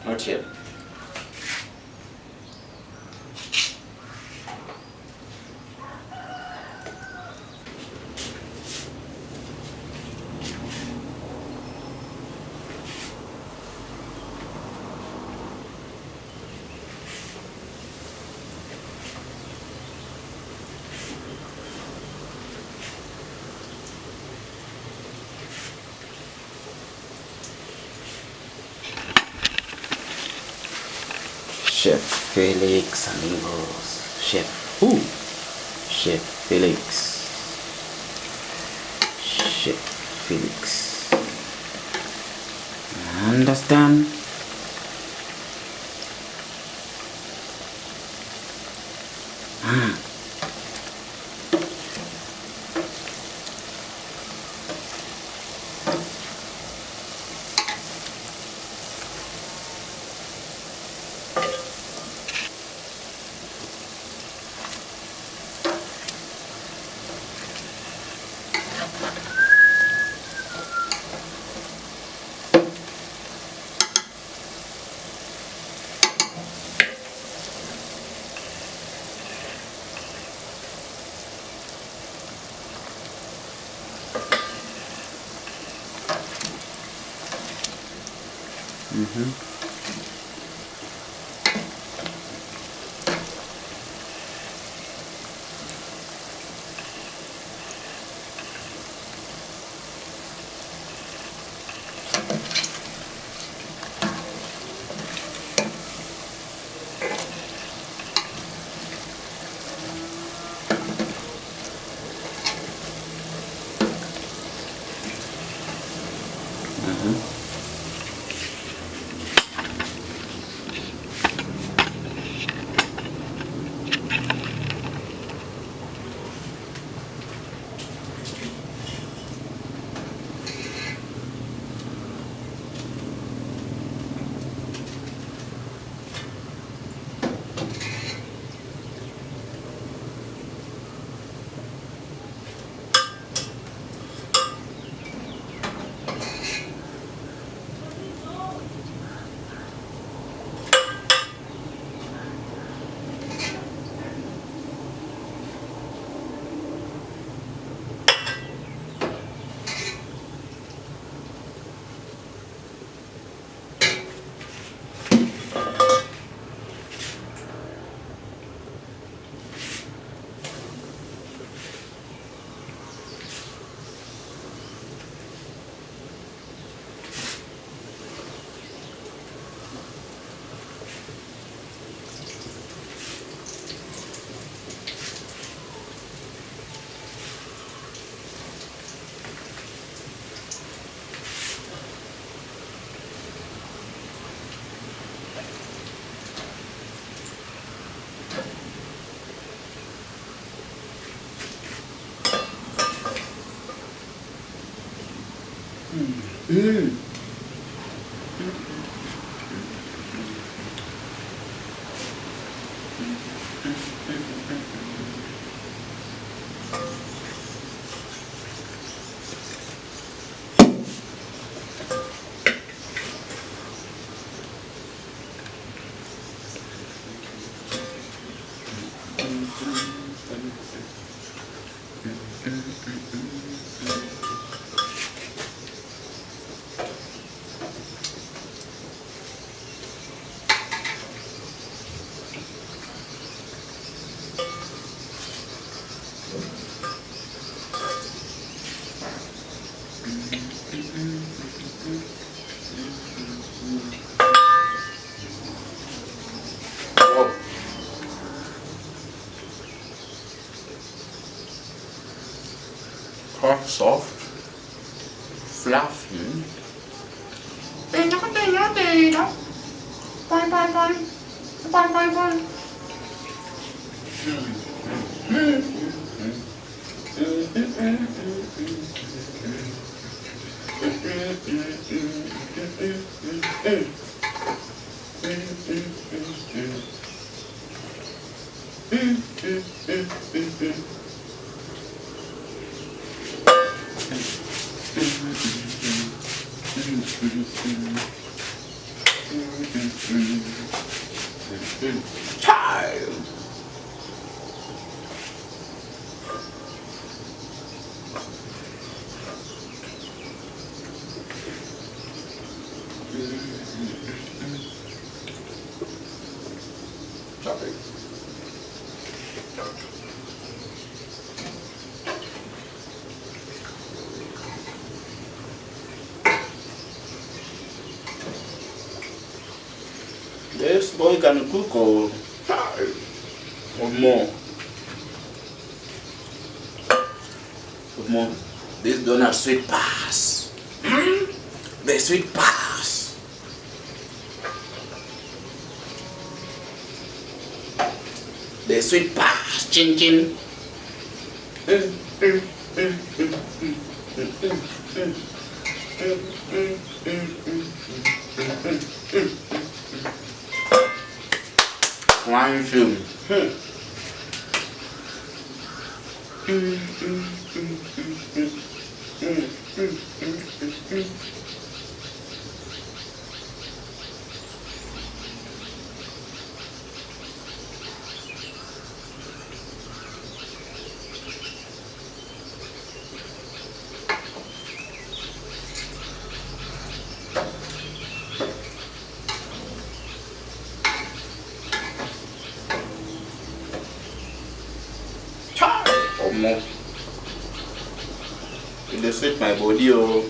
Not yet. Chef. Felix amigos. Chef. Who? Chef Felix. Chef Felix. Understand? Soft, fluffy. This boy can cook. or more. Or more. This donut sweet pass. The sweet pass. The sweet pass. Chin chin. One shoe. More. It dey sweet my body oh.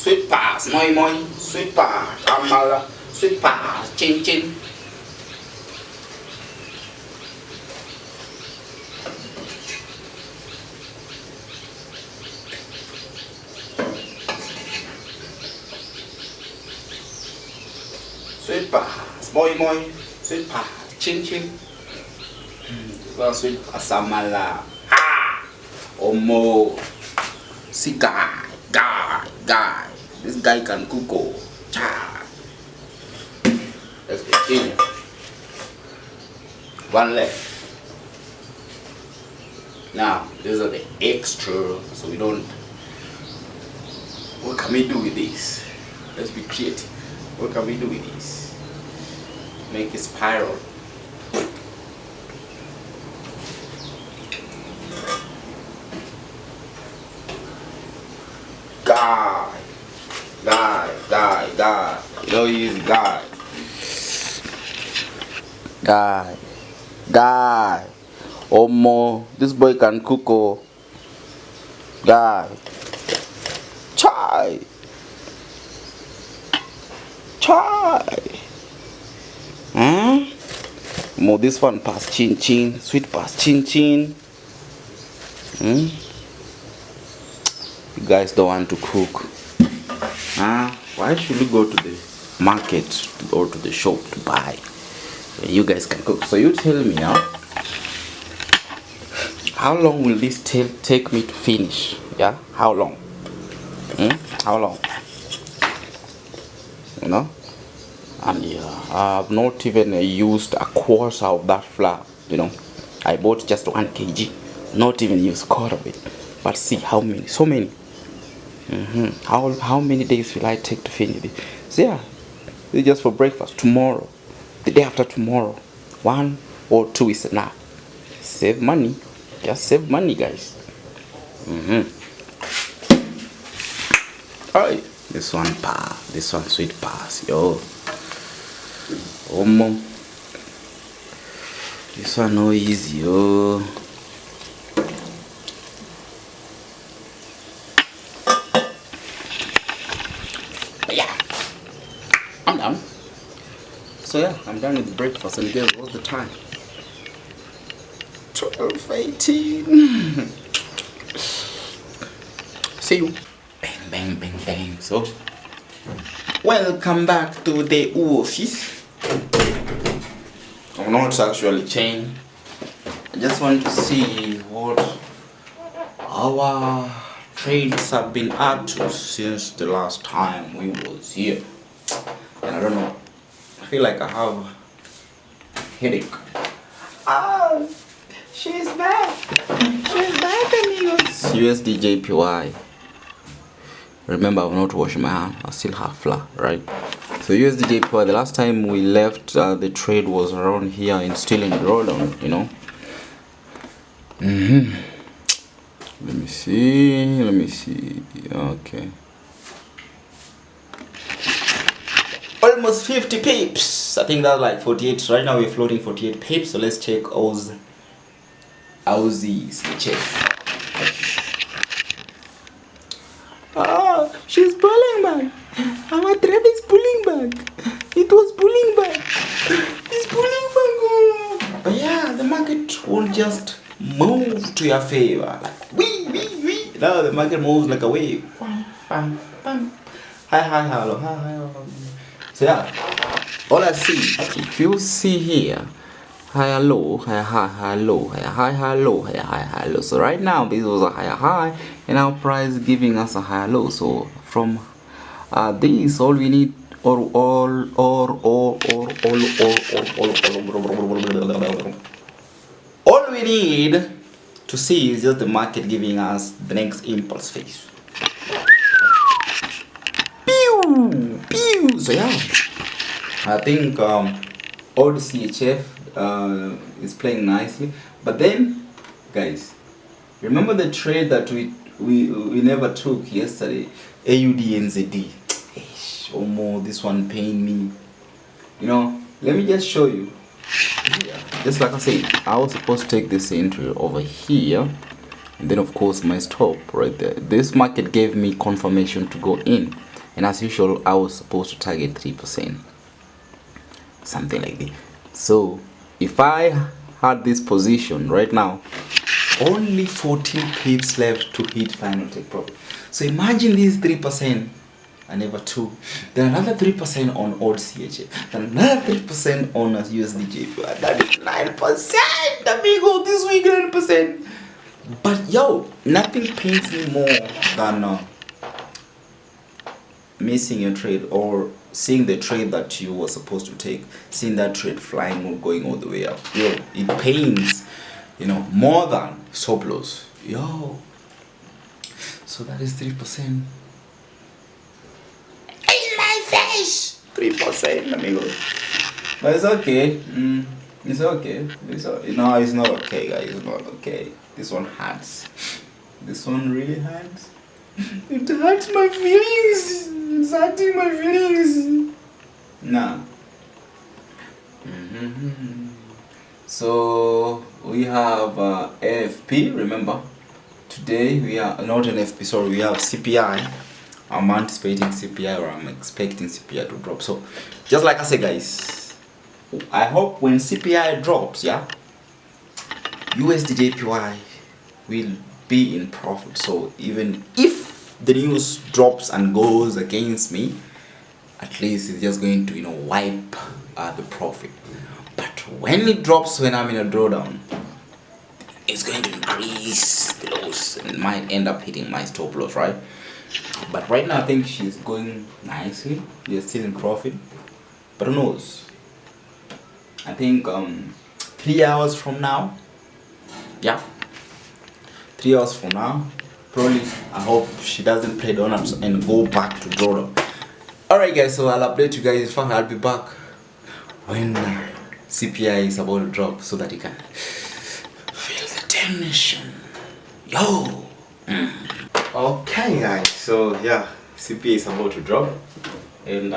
Sweet pass, moi moi, sweet pass, amala, sweet pass, chin chin. Sweet pass, moi moi, sweet pass, chin chin. Well, sweet pass, amala. Ah, omo, see guy. This guy can cook. Oh. Cha. Let's continue. One left. Now, these are the extra, so we don't. What can we do with this? Let's be creative. What can we do with this? Make a spiral. Guy. You know he's guy. Omo, this boy can cook. Oh. Guy. Chai. Omo, this one pass chin chin. Sweet pass chin chin. You guys don't want to cook. Why should we go to the market or to the shop to buy? You guys can cook. So you tell me now, how long will this take me to finish? Yeah, how long? How long? You know? And yeah, I've not even used a quarter of that flour. You know, I bought just 1 kg, not even use a quarter of it. But see how many, so many. How many days will I take to finish this? So yeah, it's just for breakfast. Tomorrow, the day after tomorrow, 1 or 2 is enough. Save money, just save money, guys. Alright, this one sweet pass, yo. Omo, this one no easy, yo. I'm done. So yeah, I'm done with breakfast. And guess what's the time? 12:18. See you. Bang. So, welcome back to the office. I'm not actually chained. I just want to see what our trades have been up to since the last time we was here. And I don't know, I feel like I have a headache. Oh, she's back, amigos. USD JPY. Remember, I've not washed my hand. I still have flour, right? So USDJPY, the last time we left the trade was around here and still in drawdown, you know. Let me see. Okay. Almost 50 pips. I think that's like 48. Right now we're floating 48 pips. So let's check Aussie's check. Ah, she's pulling back. Our trade is pulling back. It was pulling back. It's pulling back. But yeah, the market will just move to your favor. Like wee. Now the market moves like a wave. Bam, bam. Hi, hello. So yeah, all I see, if you see here, higher low, higher low, higher low, higher low. So right now this was a higher high, and our price giving us a higher low. So from this, all we need, all we need to see is just the market giving us the next impulse phase. Pew. So yeah, I think old CHF is playing nicely. But then, guys, remember the trade that we never took yesterday, AUDNZD. Oh more, this one paying me. You know, let me just show you. Just like I said, I was supposed to take this entry over here, and then of course my stop right there. This market gave me confirmation to go in, and as usual I was supposed to target 3%, something like this. So if I had this position right now, only 14 pips left to hit final take profit. So imagine these 3% I never took, then another 3% on old CHF, then another 3% on USDJPY. That is 9%, amigo. This week 9%. But yo, nothing pains me more than missing your trade or seeing the trade that you were supposed to take, seeing that trade flying or going all the way up. Yo, it pains, you know, more than stop loss. Yo, so that is 3%. 3%, amigo. But it's okay. It's okay. No, it's not okay, guys. It's not okay. This one hurts. This one really hurts. It hurts my feelings. It's hurting my feelings. Nah. So we have AFP. Remember, today we are not an FP. Sorry, we have CPI. I'm anticipating CPI, or I'm expecting CPI to drop. So just like I said, guys, I hope when CPI drops, yeah, USDJPY will be in profit. So even if the news drops and goes against me, at least it's just going to, you know, wipe the profit. But when it drops, when I'm in a drawdown, it's going to increase the loss and might end up hitting my stop loss, right? But right now I think she's going nicely. We are still in profit, but who knows? I think 3 hours from now, yeah, 3 hours from now, probably, I hope she doesn't play donuts and go back to drawdown. Alright guys, so I'll update you guys. In fact, I'll be back when CPI is about to drop, so that you can feel the tension. Yo. Okay guys, so yeah, CPA is about to drop, and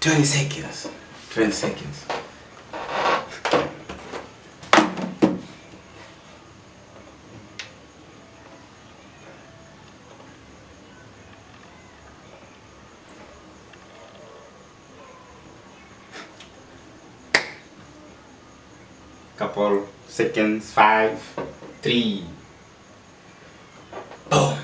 20 seconds. Couple seconds, 5, 3. Boom.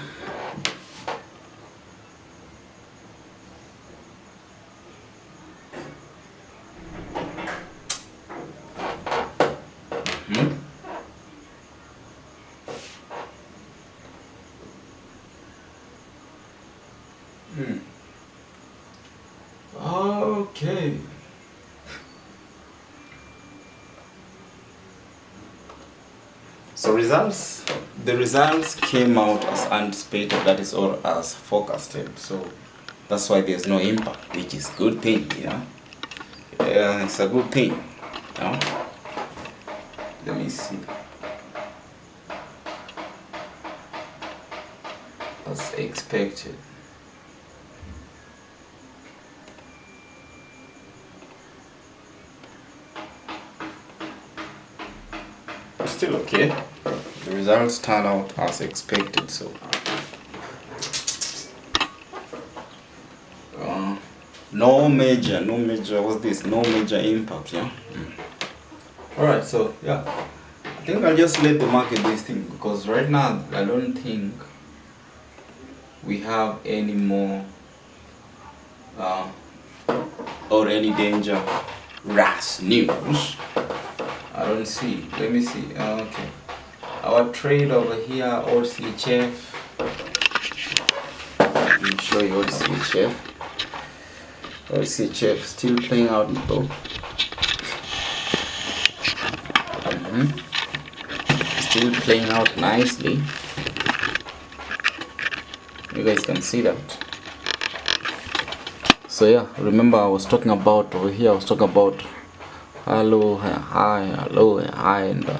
Okay. So results, the results came out as anticipated, that is all as forecasted, so that's why there's no impact, which is good thing, you know. Yeah, it's a good thing, you know. Let me see. As expected. Still okay. The results turn out as expected, so no major what's this, no major impact, yeah. Alright, so yeah, I think I'll just let the market do this thing, because right now I don't think we have any more or any danger rash news. I don't see. Let me see. Okay, our trade over here, old CHF. Let me show you old CHF. Old CHF still playing out though. Still playing out nicely. You guys can see that. So yeah, remember I was talking about over here, I was talking about hello, high, hello, high, and I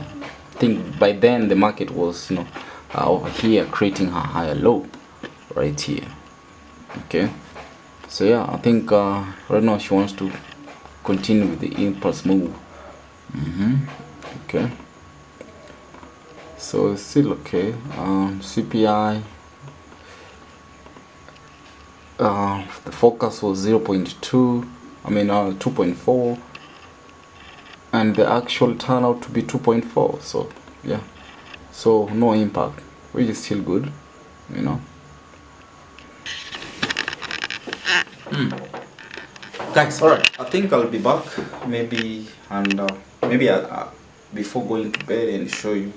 think by then the market was, you know, over here creating a higher low right here. Okay, so yeah, I think right now she wants to continue with the impulse move. Okay, so it's still okay. CPI, the focus was 0.2, I mean 2.4, and the actual turned out to be 2.4. so yeah, so no impact, which is still good, you know. Guys, alright, I think I'll be back maybe, and maybe before going to bed, and show you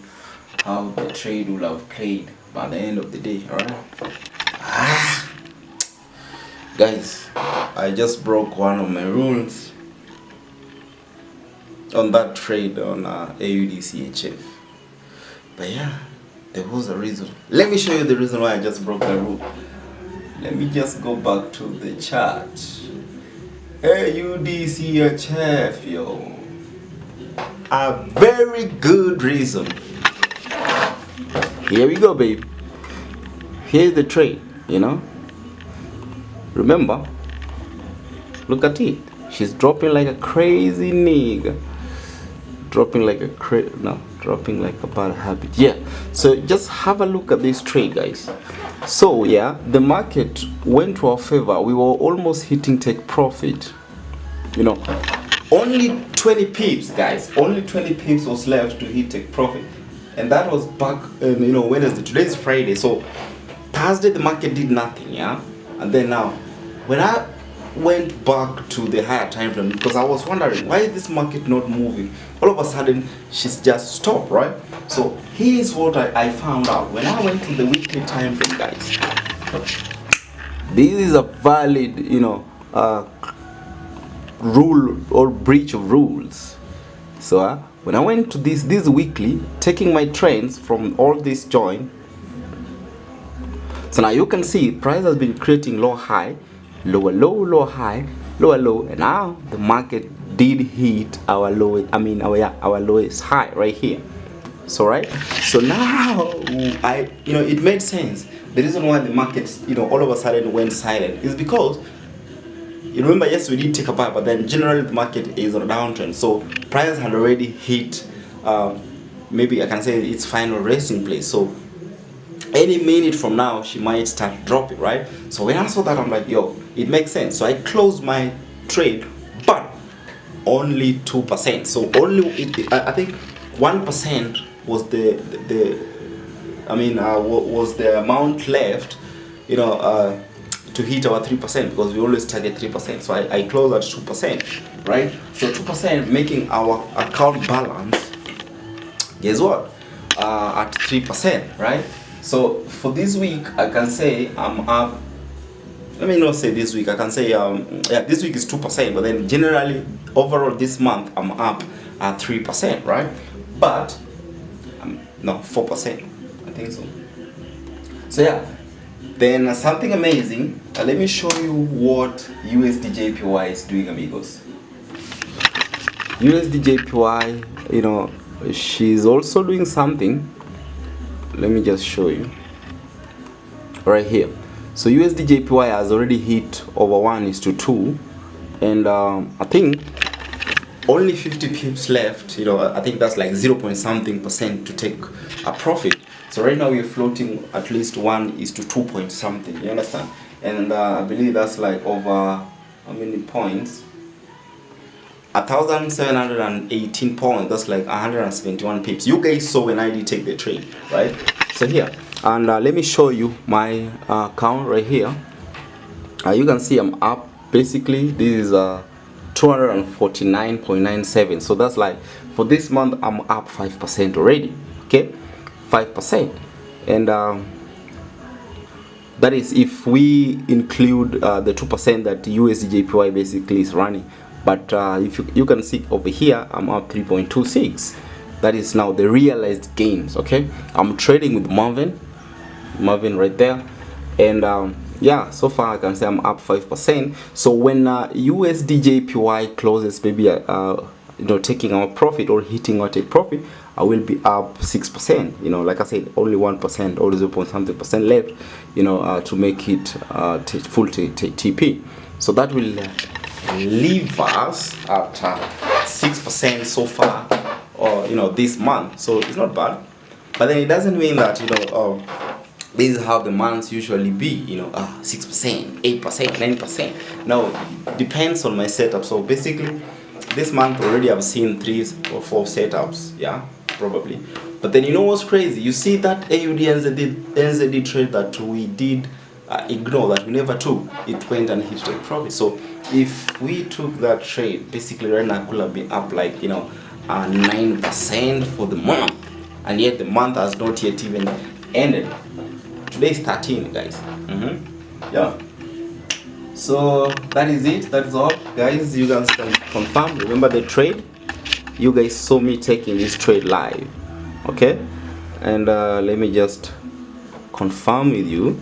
how the trade will have played by the end of the day. Alright, guys, I just broke one of my rules on that trade on AUD CHF, but yeah, there was a reason. Let me show you the reason why I just broke the rule. Let me just go back to the chart. AUD CHF, yo, a very good reason. Here we go, babe. Here's the trade, you know. Remember, look at it. She's dropping like a crazy nigga. Dropping like a dropping like a bad habit. Yeah, so just have a look at this trade, guys. So yeah, the market went to our favor. We were almost hitting take profit, you know. Only 20 pips, guys. Only 20 pips was left to hit take profit, and that was back, you know, Wednesday. Today's Friday, so Thursday the market did nothing, yeah. And then now, when I went back to the higher time frame, because I was wondering why is this market not moving, all of a sudden she's just stopped, right? So here's what I found out when I went to the weekly time frame, guys. This is a valid, you know, rule or breach of rules. So when I went to this weekly, taking my trends from all this join, so now you can see price has been creating low high, lower low, lower high, lower low, and now the market did hit our low, I mean our lowest high right here. So right, so now you know, it made sense. The reason why the market, you know, all of a sudden went silent is because, you remember, yes, we did take a buy, but then generally the market is on a downtrend. So price had already hit, maybe I can say its final resting place. So any minute from now she might start dropping, right? So when I saw that, I'm like, yo, it makes sense. So I closed my trade, but only 2%. So only I think 1% was was the amount left, you know, to hit our 3%, because we always target 3%. So I closed at 2%, right? So 2% making our account balance, guess what, at 3%, right? So for this week, I can say I'm up. Let me not say this week. I can say yeah, this week is 2%, but then generally overall this month I'm up at 3%, right? But no, 4%. think so. So yeah, then something amazing. Let me show you what USD is doing, amigos. USD you know, she's also doing something. Let me just show you right here. So USD has already hit over 1:2, and I think only 50 pips left. You know, I think that's like 0 point something percent to take a profit. So right now we're floating at least 1:2 point something. You understand? And I believe that's like over how many points? 1,718 points. That's like 171 pips. You guys saw when I did take the trade, right? So here, and let me show you my account right here. You can see I'm up. Basically, this is 249.97. So that's like for this month I'm up 5% already. Okay, 5%, and that is if we include the 2% that USD basically is running. But if you can see over here, I'm up 3.26. That is now the realized gains. Okay, I'm trading with Marvin right there, and yeah, so far I can say I'm up 5%. So when USD closes, maybe you know, taking our profit or hitting our take profit, I will be up 6%. You know, like I said, only 1% or 0 point something percent left, you know, to make it full TP. So that will leave us at 6% so far, or you know, this month. So it's not bad, but then it doesn't mean that, you know, this is how the months usually be, you know, 6%, 8%, 9%. No, it depends on my setup. So basically this month already I've seen 3 or 4 setups, yeah, probably. But then you know what's crazy? You see that AUD NZD trade that we did ignore, that we never took, it went and hit the profit. So if we took that trade, basically right now I could have been up like, you know, 9% for the month, and yet the month has not yet even ended. Today is 13, guys. Yeah, so that is it. That's all, guys. You guys can confirm. Remember the trade, you guys saw me taking this trade live, okay? And let me just confirm with you.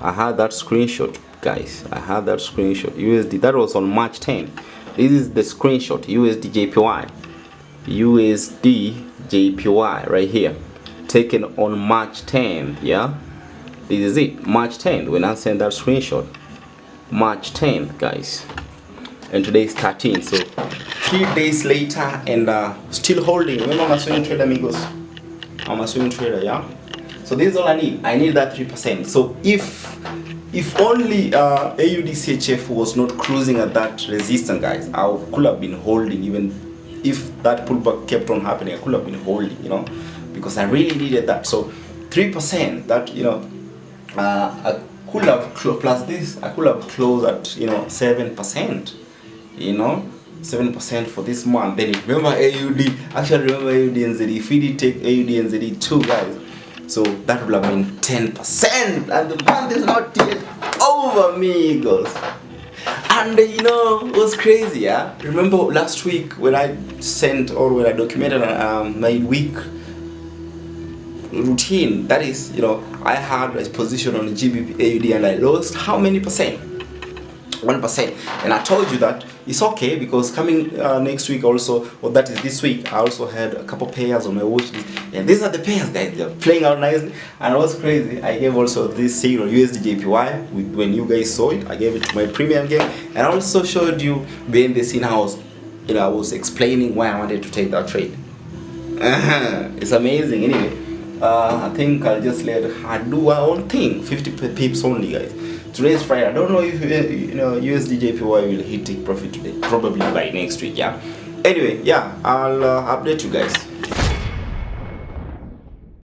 I had that screenshot, guys. I had that screenshot. USD, that was on March 10. This is the screenshot. USD JPY right here, taken on March 10th. Yeah, this is it. March 10th when I sent that screenshot. March 10th, guys, and today is 13th. So 3 days later, and still holding. Remember, I'm a swing trader, amigos. I'm a swing trader, yeah. So this is all I need. I need that 3%. So if only AUD CHF was not cruising at that resistance, guys, I could have been holding. Even if that pullback kept on happening, I could have been holding, you know, because I really needed that. So 3%, that, you know, I could have plus this, I could have closed at, you know, 7%, you know, 7% for this month. Then remember AUD, actually remember AUD NZD. If we did take AUD NZD too, guys, so that would have been 10%, and the month is not yet over, amigos. And you know what's crazy, yeah? Remember last week when I sent, or when I documented my week routine, that is, you know, I had a position on the GBP AUD and I lost how many percent? 1%. And I told you that it's okay, because coming next week also, or that is this week, I also had a couple pairs on my watch list, and these are the pairs, guys. They're playing out nicely. And what's crazy, I gave also this signal USD when you guys saw it. I gave it to my premium game, and I also showed you behind the scene how I was explaining why I wanted to take that trade. It's amazing. Anyway, I think I'll just let her do her own thing. 50 pips only, guys. Today is Friday. I don't know if you know USD will hit take profit today. Probably by next week. Yeah. Anyway, yeah, I'll update you guys.